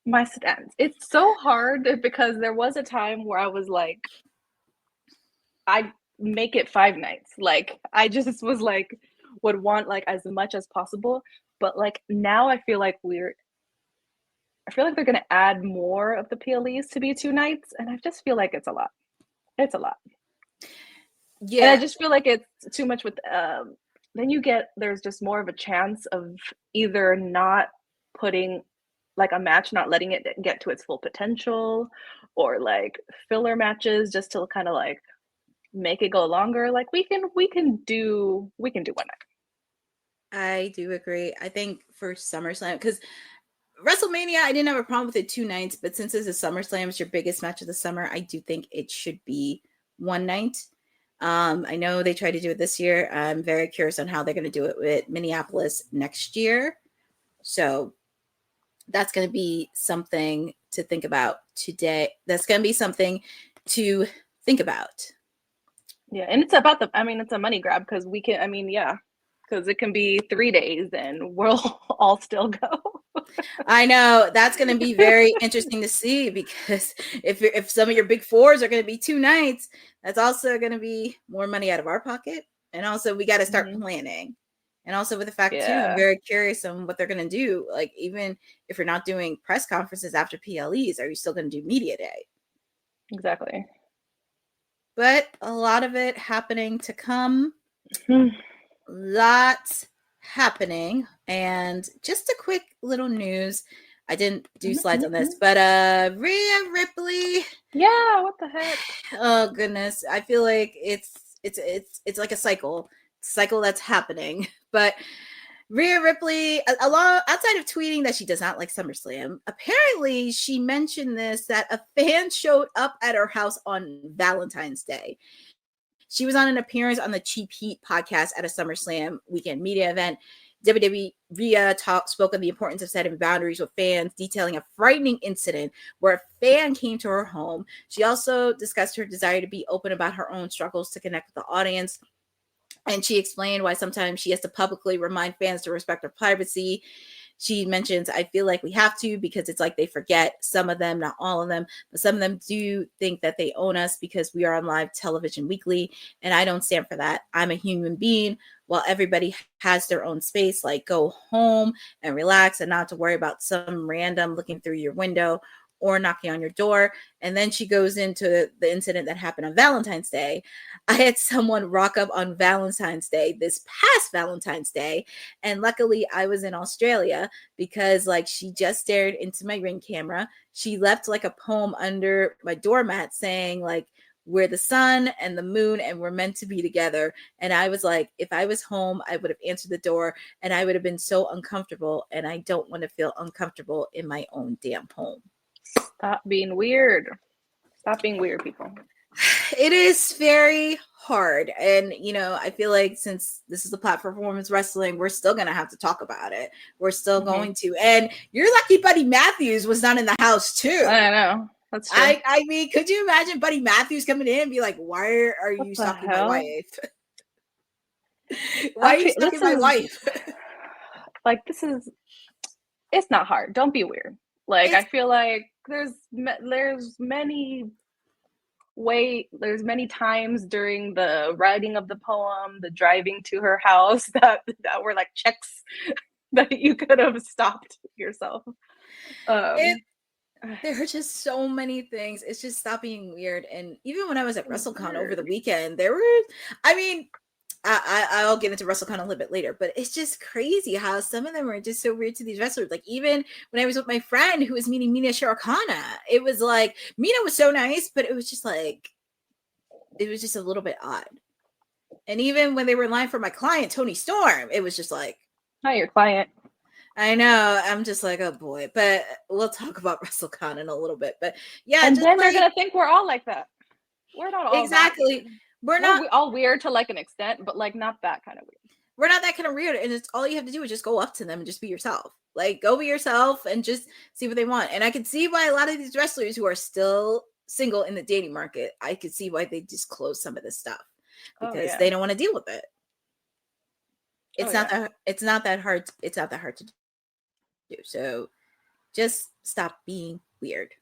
my stance, it's so hard, because there was a time where I was like, I'd make it 5 nights. Like, I just was like, would want like as much as possible. But like now I feel like they're going to add more of the PLEs to be 2 nights. And I just feel like it's a lot. It's a lot. Yeah. And I just feel like it's too much with, then there's just more of a chance of either not putting like a match, not letting it get to its full potential, or like filler matches just to kind of like make it go longer. Like we can do 1 night. I do agree. I think for SummerSlam, because WrestleMania, I didn't have a problem with it 2 nights, but since it's a SummerSlam, it's your biggest match of the summer, I do think it should be 1 night. I know they tried to do it this year. I'm very curious on how they're going to do it with Minneapolis next year. So that's going to be something to think about today. That's going to be something to think about. Yeah, and it's about it's a money grab because because it can be 3 days and we'll all still go. I know that's going to be very interesting to see, because if some of your big fours are going to be 2 nights, that's also going to be more money out of our pocket. And also we got to start planning. And also with the fact too, I'm very curious on what they're going to do. Like, even if you're not doing press conferences after PLEs, are you still going to do media day? Exactly. But a lot of it happening to come. Lots happening. And just a quick little news. I didn't do slides on this, but Rhea Ripley. Yeah, what the heck? Oh goodness. I feel like it's like a cycle that's happening. But Rhea Ripley, outside of tweeting that she does not like SummerSlam, apparently she mentioned that a fan showed up at her house on Valentine's Day. She was on an appearance on the Cheap Heat podcast at a SummerSlam weekend media event. WWE Rhea spoke on the importance of setting boundaries with fans, detailing a frightening incident where a fan came to her home. She also discussed her desire to be open about her own struggles to connect with the audience. And she explained why sometimes she has to publicly remind fans to respect their privacy. She mentions, I feel like we have to, because it's like they forget. Some of them, not all of them, but some of them do think that they own us because we are on live television weekly. And I don't stand for that. I'm a human being. While everybody has their own space, like go home and relax and not to worry about some random looking through your window or knocking on your door. And then she goes into the incident that happened on Valentine's Day. I had someone rock up on Valentine's Day, this past Valentine's Day. And luckily I was in Australia, because like she just stared into my Ring camera. She left like a poem under my doormat saying like, we're the sun and the moon and we're meant to be together. And I was like, if I was home, I would have answered the door, and I would have been so uncomfortable. And I don't want to feel uncomfortable in my own damn home. Stop being weird. Stop being weird, people. It is very hard. And, I feel like since this is the platform for women's wrestling, we're still going to have to talk about it. We're still going to. And you're lucky Buddy Matthews was not in the house too. I know. That's true. I mean, could you imagine Buddy Matthews coming in and be like, why are you stalking my wife? Why are you stalking my wife? Like, it's not hard. Don't be weird. Like, I feel like there's many times during the writing of the poem, the driving to her house that were like checks that you could have stopped yourself. There are just so many things. It's just stop being weird. And even when I was at WrestleCon over the weekend, there were, I'll get into WrestleCon a little bit later, but it's just crazy how some of them are just so weird to these wrestlers. Like, even when I was with my friend who was meeting Mina Shirakana, it was like, Mina was so nice, but it was just like, it was just a little bit odd. And even when they were in line for my client, Tony Storm, it was just like, not your client. I know. I'm just like, oh boy. But we'll talk about WrestleCon in a little bit. But yeah. And then they're going to think we're all like that. We're not all exactly. We're all weird to like an extent, but like not that kind of weird. We're not that kind of weird. And it's all you have to do is just go up to them and just be yourself. Like, go be yourself and just see what they want. And I can see why a lot of these wrestlers who are still single in the dating market, I could see why they just close some of this stuff, because they don't want to deal with it. It's not that hard. It's not that hard to do. So just stop being weird.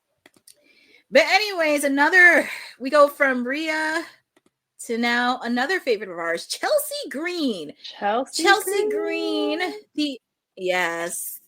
But anyways, we go from Rhea to now another favorite of ours, Chelsea Green. Chelsea Green, the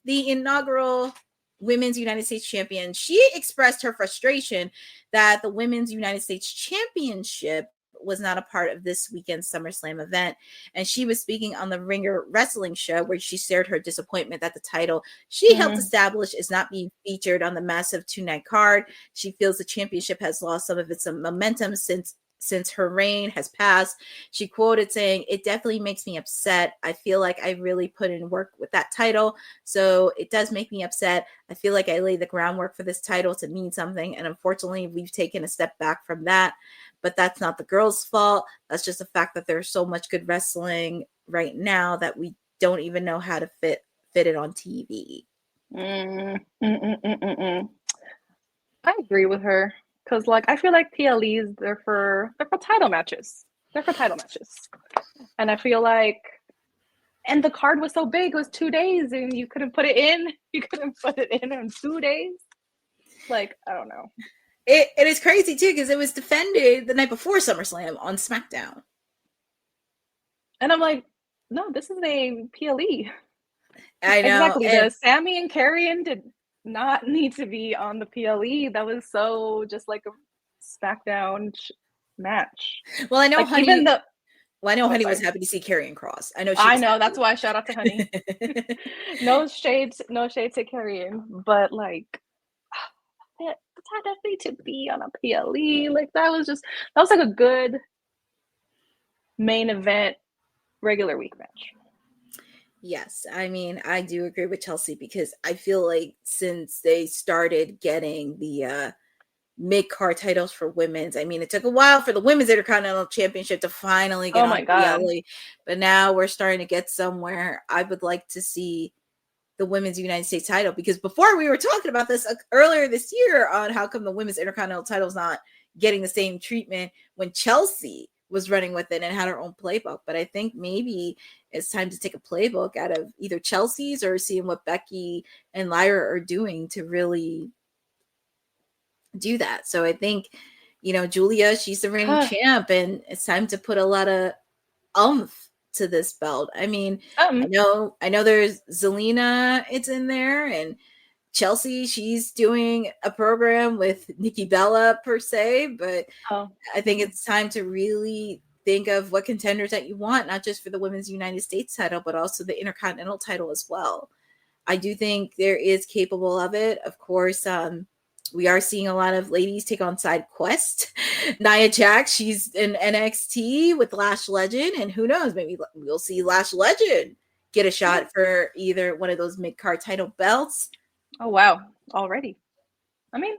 inaugural Women's United States Champion. She expressed her frustration that the Women's United States Championship was not a part of this weekend's SummerSlam event. And she was speaking on the Ringer Wrestling show, where she shared her disappointment that the title she helped establish is not being featured on the massive 2-night card. She feels the championship has lost some of its momentum since since her reign has passed. She quoted saying, "It definitely makes me upset. I feel like I really put in work with that title. So it does make me upset. I feel like I laid the groundwork for this title to mean something. And unfortunately, we've taken a step back from that. But that's not the girls' fault. That's just the fact that there's so much good wrestling right now that we don't even know how to fit it on TV." I agree with her. Because, like, I feel like PLEs, they're for title matches. They're for title matches. And I feel like, and the card was so big, it was 2 days, and you couldn't put it in. You couldn't put it in 2 days. Like, I don't know. It is crazy, too, because it was defended the night before SummerSlam on SmackDown. And I'm like, no, this is a PLE. I know. Exactly. The Sammy and Karrion did not need to be on the PLE. That was so just like a SmackDown match. Well, I know, like, Honey. I know Honey was happy to see Karrion Cross. I know. That's why I shout out to Honey. no shade to Karrion, but like, that doesn't need to be on a PLE. Like, that was like a good main event regular week match. Yes, I mean, I do agree with Chelsea, because I feel like since they started getting the mid-card titles for women's, I mean, it took a while for the Women's Intercontinental Championship to finally get on PLE, but now we're starting to get somewhere. I would like to see the Women's United States title, because before we were talking about this earlier this year on how come the Women's Intercontinental title is not getting the same treatment when Chelsea was running with it and had her own playbook. But I think maybe it's time to take a playbook out of either Chelsea's or seeing what Becky and Lyra are doing to really do that. So I think, Julia, she's the reigning champ, and it's time to put a lot of oomph to this belt. I mean, I know there's Zelina, it's in there, and Chelsea, she's doing a program with Nikki Bella per se, but I think it's time to really think of what contenders that you want, not just for the Women's United States title, but also the Intercontinental title as well. I do think there is capable of it. Of course, we are seeing a lot of ladies take on side quest. Nia Jax, she's in NXT with Lash Legend, and who knows, maybe we'll see Lash Legend get a shot for either one of those mid-card title belts. Oh, wow. Already. I mean,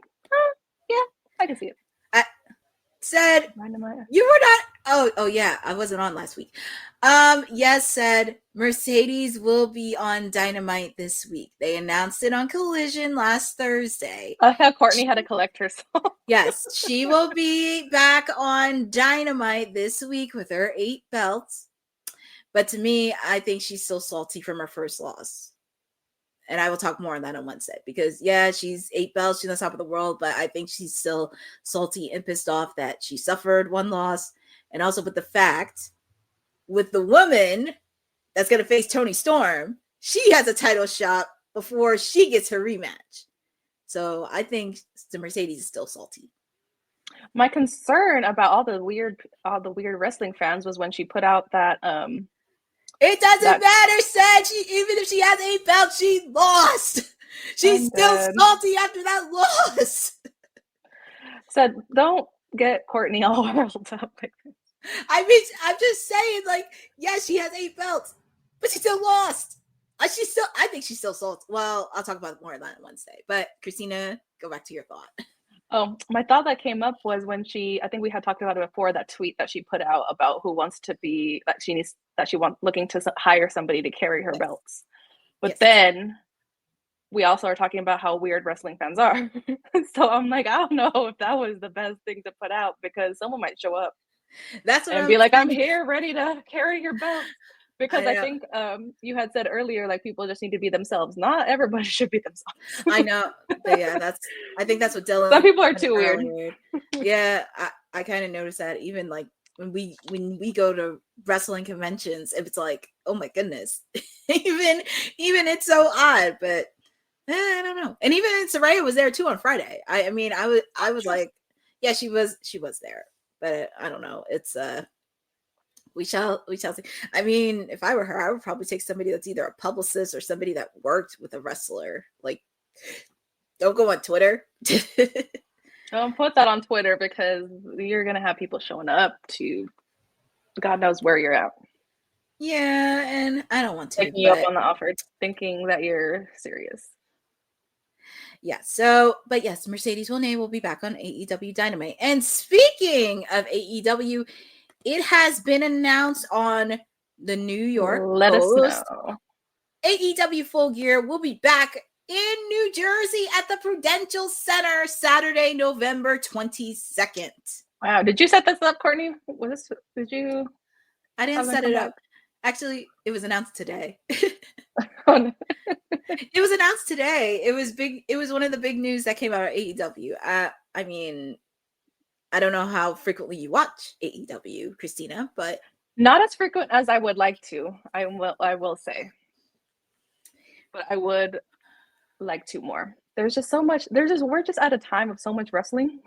yeah, I can see it. Said, you were not, oh yeah, I wasn't on last week. Yes, said Mercedes will be on Dynamite this week. They announced it on Collision last Thursday. I thought Courtney had to collect herself. Yes, she will be back on Dynamite this week with her 8 belts. But to me, I think she's still salty from her first loss. And I will talk more on that on Wednesday, because yeah, she's 8 belts, she's on top of the world, but I think she's still salty and pissed off that she suffered 1 loss. And also with the fact, with the woman that's going to face Toni Storm, she has a title shot before she gets her rematch. So I think the Mercedes is still salty. My concern about all the weird wrestling fans was when she put out that it doesn't matter, said even if she has 8 belts, she lost. She's still salty after that loss. Said, don't get Courtney all world up. I mean, I'm just saying, like, yes, she has 8 belts, but she still lost. I think she's still salty. Well, I'll talk about more of that on Wednesday. But Christina, go back to your thought. Oh, my thought that came up was when I think we had talked about it before, that tweet that she put out about who wants to be, looking to hire somebody to carry her belts. But then we also are talking about how weird wrestling fans are. So I'm like, I don't know if that was the best thing to put out, because someone might show up. That's what and be like, I'm here ready to carry your belt. Because I think you had said earlier, like, people just need to be themselves. Not everybody should be themselves. I know. But yeah, I think that's what Dylan. Some people are too weird. Yeah, I kind of noticed that even like when we go to wrestling conventions, it's like, oh my goodness. even it's so odd, but I don't know. And even Saraya was there too on Friday. I mean, I was like, yeah, she was there. But I don't know. It's we shall see. I mean, if I were her, I would probably take somebody that's either a publicist or somebody that worked with a wrestler. Like, don't go on Twitter. Don't put that on Twitter because you're gonna have people showing up to God knows where you're at. Yeah, and I don't want to. Taking you up on the offer, thinking that you're serious. Yeah, so, but yes, Mercedes Moné will be back on AEW Dynamite. And speaking of AEW, it has been announced on the New York Post. Us know. AEW Full Gear will be back in New Jersey at the Prudential Center Saturday, November 22nd. Wow, did you set this up, Courtney? Did you? I didn't set it up. Actually, it was announced today. It was announced today. It was big. It was one of the big news that came out of AEW. I mean, I don't know how frequently you watch AEW, Christina, but not as frequent as I would like to. I will say, but I would like to more. There's just so much. We're just at a time of so much wrestling.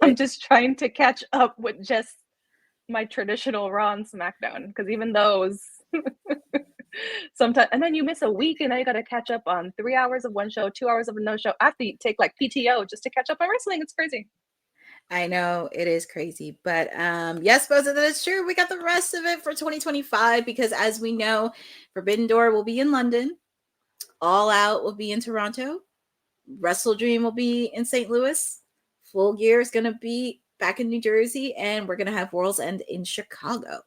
I'm just trying to catch up with just my traditional Raw and SmackDown, because even those sometimes, and then you miss a week and now you got to catch up on 3 hours of one show, 2 hours of no show. I have to take like PTO just to catch up on wrestling. It's crazy. I know it is crazy, but yes, both of that is true. We got the rest of it for 2025 because, as we know, Forbidden Door will be in London, All Out will be in Toronto, Wrestle Dream will be in St. Louis, Full Gear is going to be back in New Jersey, and we're going to have World's End in Chicago.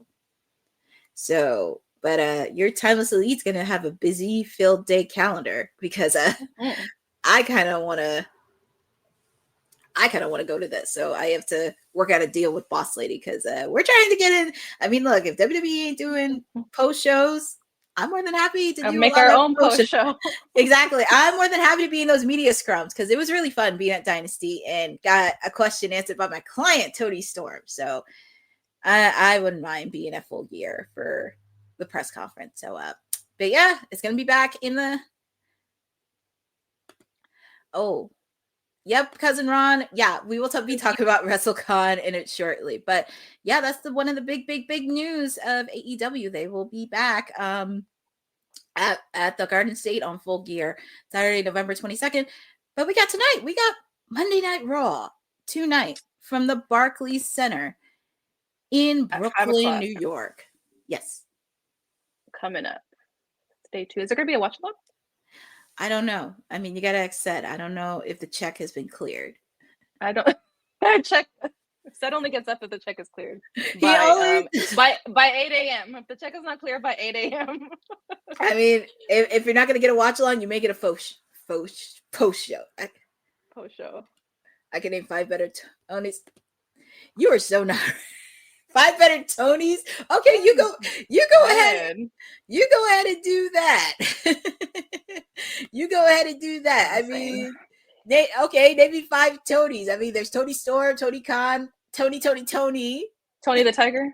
So, but your Timeless Elite's going to have a busy filled day calendar because I kind of want to go to this. So I have to work out a deal with Boss Lady because we're trying to get in. I mean, look, if WWE ain't doing post shows, I'm more than happy to make our own post show. Exactly. I'm more than happy to be in those media scrums because it was really fun being at Dynasty and got a question answered by my client, Tony Storm. So I wouldn't mind being at Full Gear for the press conference. So, but yeah, it's going to be back in the, yep, Cousin Ron. Yeah, we will be talking about WrestleCon in it shortly. But yeah, that's one of the big news of AEW. They will be back at the Garden State on Full Gear Saturday, November 22nd. But we got Monday Night Raw tonight from the Barclays Center in Brooklyn, New York. Yes. Coming up. Stay tuned. Is there going to be a watch along? I don't know. I mean, you got to ask Seth. I don't know if the check has been cleared. I don't. Check. Seth only gets up if the check is cleared by 8 a.m. If the check is not cleared by 8 a.m. I mean, if you're not going to get a watch along, you make it a post show. Post show. I can name 5 better Tonys. You are so not. 5 better Tonys. Okay, you go ahead. You go ahead and do that. You go ahead and do that. I mean, maybe 5 Tonys. I mean, there's Tony Storm, Tony Khan, Tony the Tiger.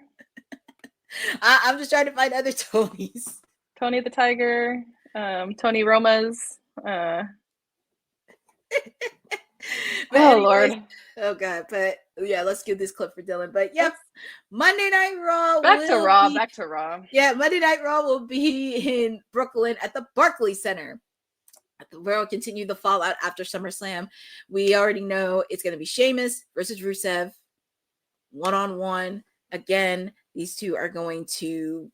I'm just trying to find other Tonys. Tony the Tiger, Tony Romas. Oh anyways, Lord. Oh God, but yeah, let's give this clip for Dylan. But yes, Monday Night Raw. Back to Raw. Yeah, Monday Night Raw will be in Brooklyn at the Barclays Center. We'll continue the fallout after SummerSlam. We already know it's going to be Sheamus versus Rusev, 1-on-1. Again, these two are going to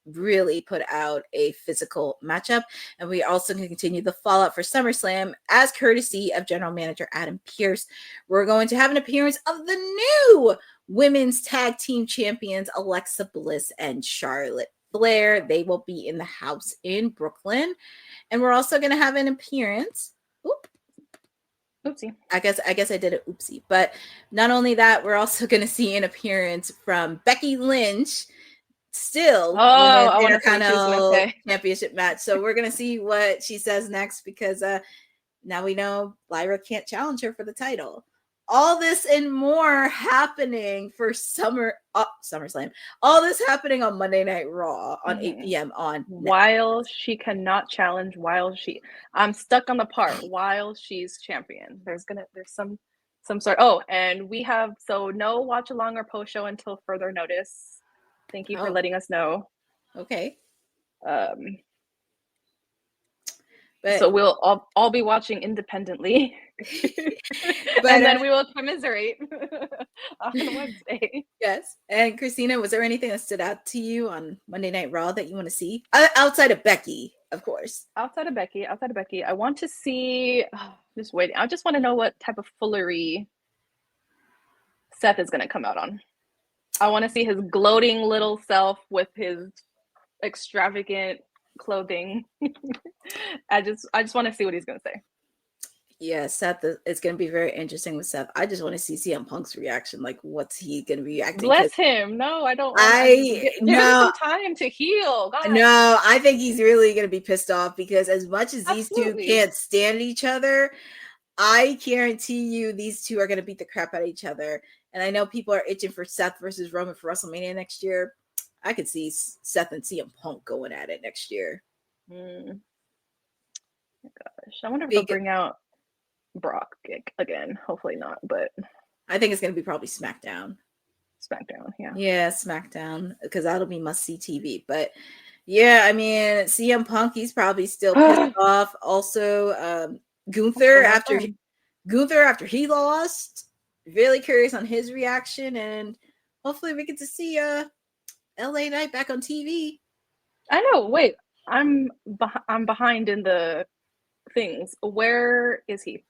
really put out a physical matchup, and we also can continue the fallout for SummerSlam as courtesy of General Manager Adam Pearce. We're going to have an appearance of the new women's tag team champions Alexa Bliss and Charlotte Flair. They will be in the house in Brooklyn, and we're also going to have an appearance. Oopsie. I guess I did an oopsie, but not only that, we're also going to see an appearance from Becky Lynch. Still Intercontinental Championship match. So we're gonna see what she says next because now we know Lyra can't challenge her for the title. All this and more happening for SummerSlam. All this happening on Monday Night Raw on 8 p.m. on while she cannot challenge. I'm stuck on the part while she's champion. There's some sort. Oh, and we have no watch along or post show until further notice. Thank you for letting us know. Okay. But, so we'll all be watching independently. but, and then we will commiserate on Wednesday. Yes. And Christina, was there anything that stood out to you on Monday Night Raw that you want to see? Outside of Becky, of course. Outside of Becky, I want to see, just waiting. I just want to know what type of foolery Seth is going to come out on. I want to see his gloating little self with his extravagant clothing. I just want to see what he's going to say. Yeah, Seth, it's going to be very interesting with Seth. I just want to see CM Punk's reaction. Like, what's he going to be reacting? Bless him. No, I don't. Give him some time to heal. God. No, I think he's really going to be pissed off because as much as these two can't stand each other, I guarantee you these two are going to beat the crap out of each other. And I know people are itching for Seth versus Roman for WrestleMania next year. I could see Seth and CM Punk going at it next year. Oh gosh, I wonder if they'll bring out Brock again. Hopefully not, but I think it's going to be probably SmackDown. Yeah, SmackDown, because that'll be must-see TV. But yeah, I mean, CM Punk, he's probably still pissed off. Also, Gunther after he lost, really curious on his reaction, and hopefully we get to see LA Knight back on TV. I know. Wait, I'm behind in the things. Where is he?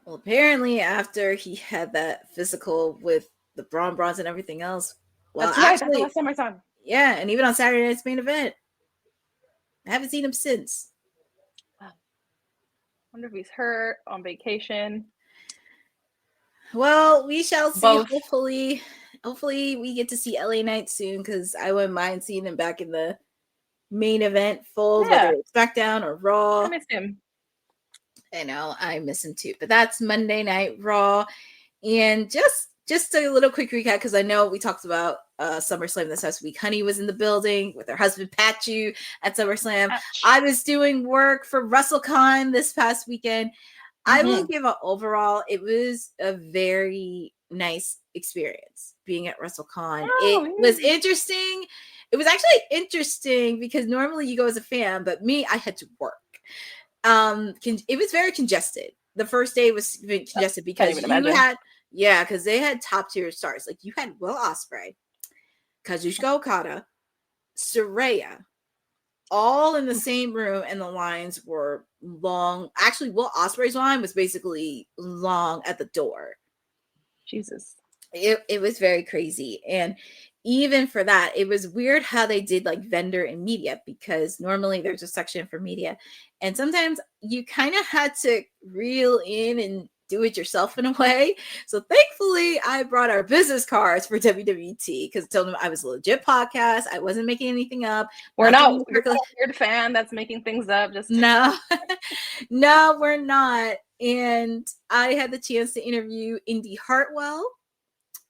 Well, apparently after he had that physical with the Braun Bronze and everything else. Well, that's right. That's the last time I saw him. Yeah, and even on Saturday night's main event. I haven't seen him since. Wonder if he's hurt, on vacation. Well, we shall see. Both. Hopefully we get to see LA Knight soon, because I wouldn't mind seeing him back in the main event fold, whether it's SmackDown or Raw. I miss him. I know, I miss him too. But that's Monday Night Raw. And just a little quick recap, because I know we talked about SummerSlam this last week. Honey was in the building with her husband Pachu at SummerSlam. I was doing work for WrestleCon this past weekend. I will give an overall, it was a very nice experience being at WrestleCon. It was interesting. It was actually interesting because normally you go as a fan, but me, I had to work. It was very congested. The first day was congested because because they had top tier stars. Like you had Will Ospreay, Kazuchika Okada, Saraya, all in the same room, and the lines were long. Actually, Will Ospreay's line was basically long at the door. Jesus. It was very crazy. And even for that, it was weird how they did like vendor and media, because normally there's a section for media. And sometimes you kind of had to reel in and do it yourself in a way. So thankfully, I brought our business cards for WWT because I told them I was a legit podcast. I wasn't making anything up. We're not a weird fan that's making things up. Just no, no, we're not. And I had the chance to interview Indy Hartwell.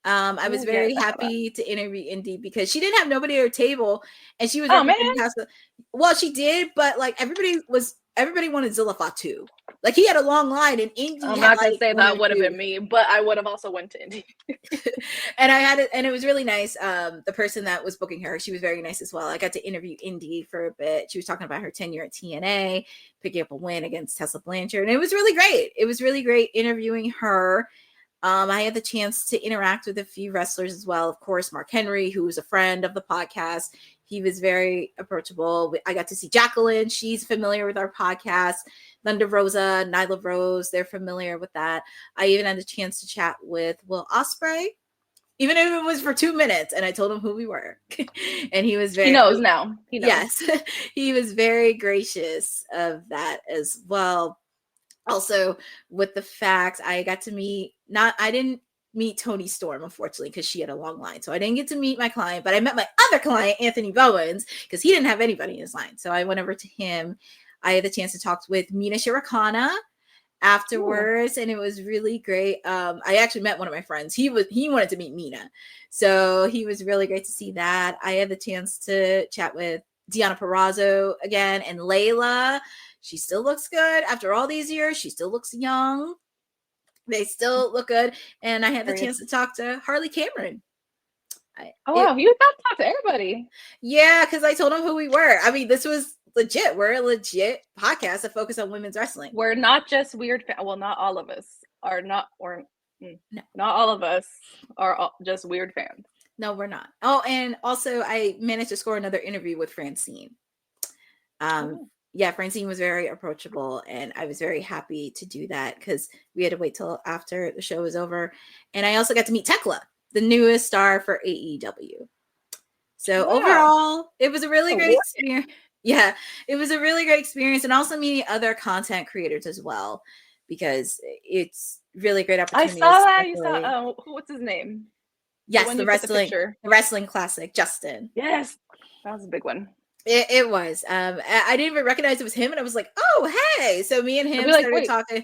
I was very happy to interview Indy because she didn't have nobody at her table, and she was well, she did, but like everybody wanted Zilla Fatu. Like he had a long line, and Indy. I'm not gonna say that would have been me, but I would have also went to Indy. And I had it, and it was really nice. The person that was booking her, she was very nice as well. I got to interview Indy for a bit. She was talking about her tenure at TNA, picking up a win against Tessa Blanchard, and it was really great. It was really great interviewing her. I had the chance to interact with a few wrestlers as well. Of course, Mark Henry, who was a friend of the podcast. He was very approachable. I got to see Jacqueline. She's familiar with our podcast. Thunder Rosa, Nyla Rose, they're familiar with that. I even had the chance to chat with Will Ospreay, even if it was for 2 minutes. And I told him who we were. And he was very... He knows now. He knows. Yes. He was very gracious of that as well. Also, with the facts, I got to meet, I didn't meet Toni Storm, unfortunately, because she had a long line. So I didn't get to meet my client, but I met my other client, Anthony Bowens, because he didn't have anybody in his line. So I went over to him. I had the chance to talk with Mina Shirokana afterwards, and it was really great. I actually met one of my friends. He wanted to meet Mina. So he was really great to see that. I had the chance to chat with Deonna Purrazzo again, and Layla. She still looks good after all these years. She still looks young. They still look good. And I had the chance to talk to Harley Cameron. Wow, you got to talk to everybody. Yeah, because I told them who we were. I mean, this was legit. We're a legit podcast that focus on women's wrestling. We're not just weird. Well, not all of us are not, or not all of us are just weird fans. No, we're not. Oh, and also I managed to score another interview with Francine. Yeah, Francine was very approachable, and I was very happy to do that because we had to wait till after the show was over. And I also got to meet Tekla, the newest star for AEW. So overall, it was a really great experience. Yeah, it was a really great experience, and also meeting other content creators as well, because it's really great opportunity. I saw that. You saw what's his name? Yes, the wrestling classic, Justin. Yes, that was a big one. It was. I didn't even recognize it was him, and I was like, "Oh, hey!" So me and him started talking,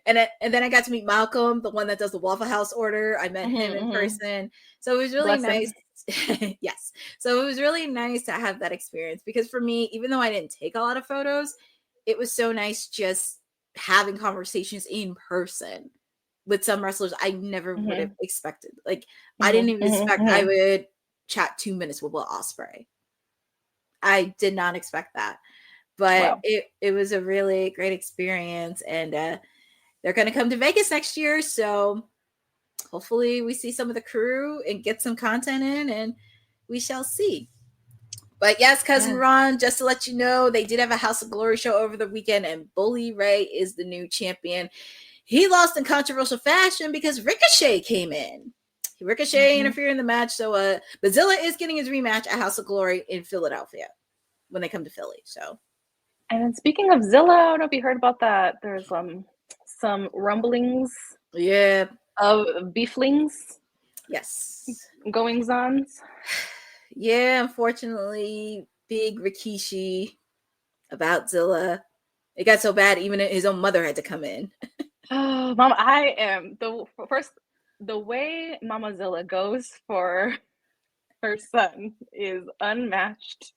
and then I got to meet Malcolm, the one that does the Waffle House order. I met him in person, so it was really nice. Yes, so it was really nice to have that experience, because for me, even though I didn't take a lot of photos, it was so nice just having conversations in person with some wrestlers I never would have expected. Like I didn't even expect I would chat 2 minutes with Will Ospreay. I did not expect that, but it was a really great experience, and they're going to come to Vegas next year, so hopefully we see some of the crew and get some content in, and we shall see. But yes, Cousin Ron, just to let you know, they did have a House of Glory show over the weekend, and Bully Ray is the new champion. He lost in controversial fashion because Ricochet came in. Ricochet interfered in the match, so Bazilla is getting his rematch at House of Glory in Philadelphia when they come to Philly. So, and then speaking of Zilla, I don't know if you heard about that. There's some rumblings, of beeflings, goings ons. Yeah, unfortunately, big Rikishi about Zilla. It got so bad, even his own mother had to come in. Oh, Mom, I am the way Mama Zilla goes for her son is unmatched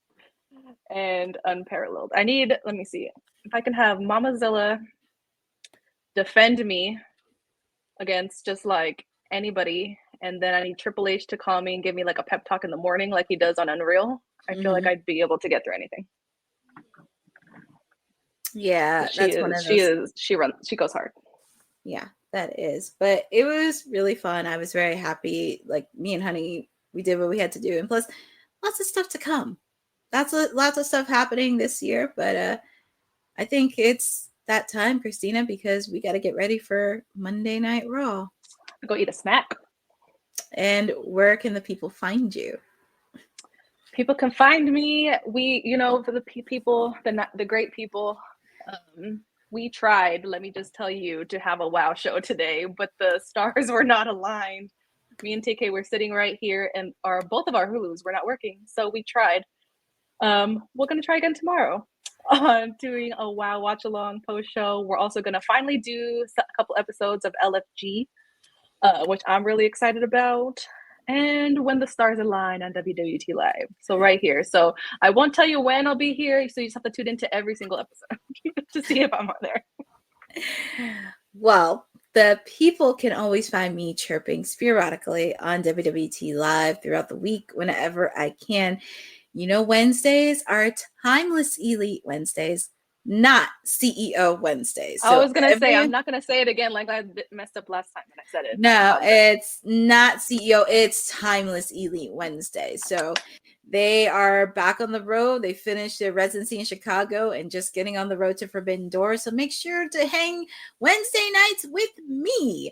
and unparalleled. Let me see if I can have Mama Zilla defend me against just like anybody, and then I need Triple H to call me and give me like a pep talk in the morning like he does on Unreal. I feel like I'd be able to get through anything. Yeah, she goes hard. Yeah, that is. But it was really fun. I was very happy. Like me and Honey, we did what we had to do. And plus, lots of stuff to come. Lots of stuff happening this year. But I think it's that time, Christina, because we got to get ready for Monday Night Raw. Go eat a snack. And where can the people find you? People can find me. For the people, the great people, we tried, let me just tell you, to have a WoW show today, but the stars were not aligned. Me and TK were sitting right here, and both of our Hulus were not working, so we tried. We're going to try again tomorrow on doing a WoW watch-along post-show. We're also going to finally do a couple episodes of LFG, which I'm really excited about. And when the stars align on WWT Live. So right here. So I won't tell you when I'll be here. So you just have to tune into every single episode to see if I'm on there. Well, the people can always find me chirping sporadically on WWT Live throughout the week whenever I can. Wednesdays are Timeless Elite Wednesdays, not CEO Wednesdays. So I was going to say, I'm not going to say it again like I messed up last time when I said it. No, it's not CEO. It's Timeless Elite Wednesday. So they are back on the road. They finished their residency in Chicago and just getting on the road to Forbidden Door. So make sure to hang Wednesday nights with me.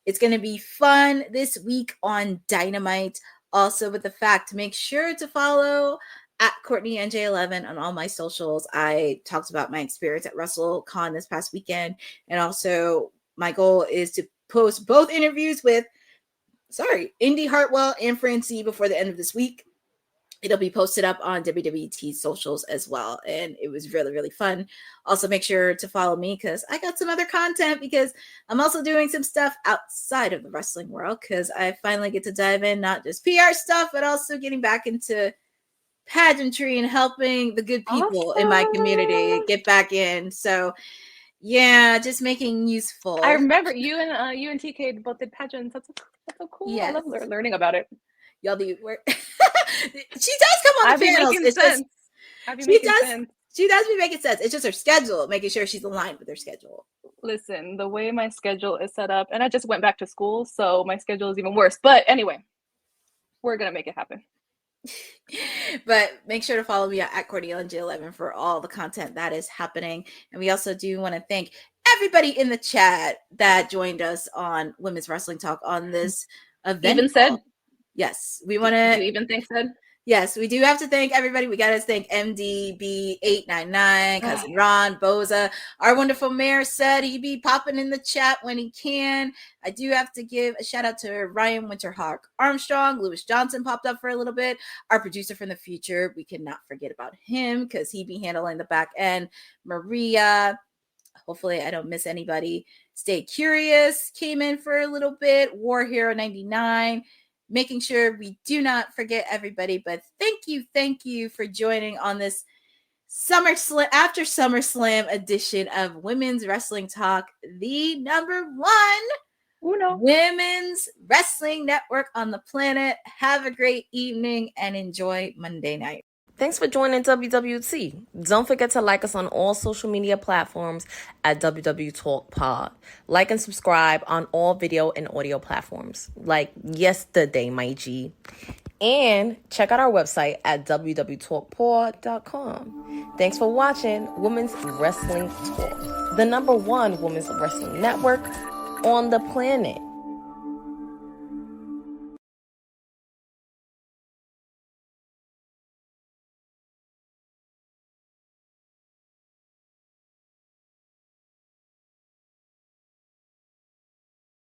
It's going to be fun this week on Dynamite. Also, with the fact, make sure to follow at Courtney NJ11 on all my socials. I talked about my experience at WrestleCon this past weekend. And also my goal is to post both interviews with, Indy Hartwell and Francie before the end of this week. It'll be posted up on WWT socials as well. And it was really, really fun. Also make sure to follow me because I got some other content because I'm also doing some stuff outside of the wrestling world because I finally get to dive in, not just PR stuff, but also getting back into pageantry and helping the good people in my community get back in. So yeah, just making useful. I remember you and TK both did pageants. That's so cool. Yes. I love learning about it. Y'all do work. She does come on the panels. She does be making sense. It's just her schedule, making sure she's aligned with her schedule. Listen, the way my schedule is set up, and I just went back to school, so my schedule is even worse. But anyway, we're going to make it happen. But make sure to follow me at CourtneyLNG11 for all the content that is happening. And we also do want to thank everybody in the chat that joined us on Women's Wrestling Talk on this event. Even said? Yes. We want to... You even think said? Yes, we do have to thank everybody. We got to thank MDB899, Cousin Ron, Boza. Our wonderful mayor said he'd be popping in the chat when he can. I do have to give a shout out to Ryan Winterhawk Armstrong. Lewis Johnson popped up for a little bit. Our producer from the future, we cannot forget about him because he'd be handling the back end. Maria, hopefully I don't miss anybody. Stay Curious came in for a little bit. War Hero 99. Making sure we do not forget everybody, but thank you for joining on this after SummerSlam edition of Women's Wrestling Talk, the #1 women's wrestling network on the planet. Have a great evening and enjoy Monday night. Thanks for joining WWT. Don't forget to like us on all social media platforms at WW Talk Pod. Like and subscribe on all video and audio platforms, like yesterday, my G. And check out our website at www.talkpod.com. Thanks for watching Women's Wrestling Talk, the #1 women's wrestling network on the planet.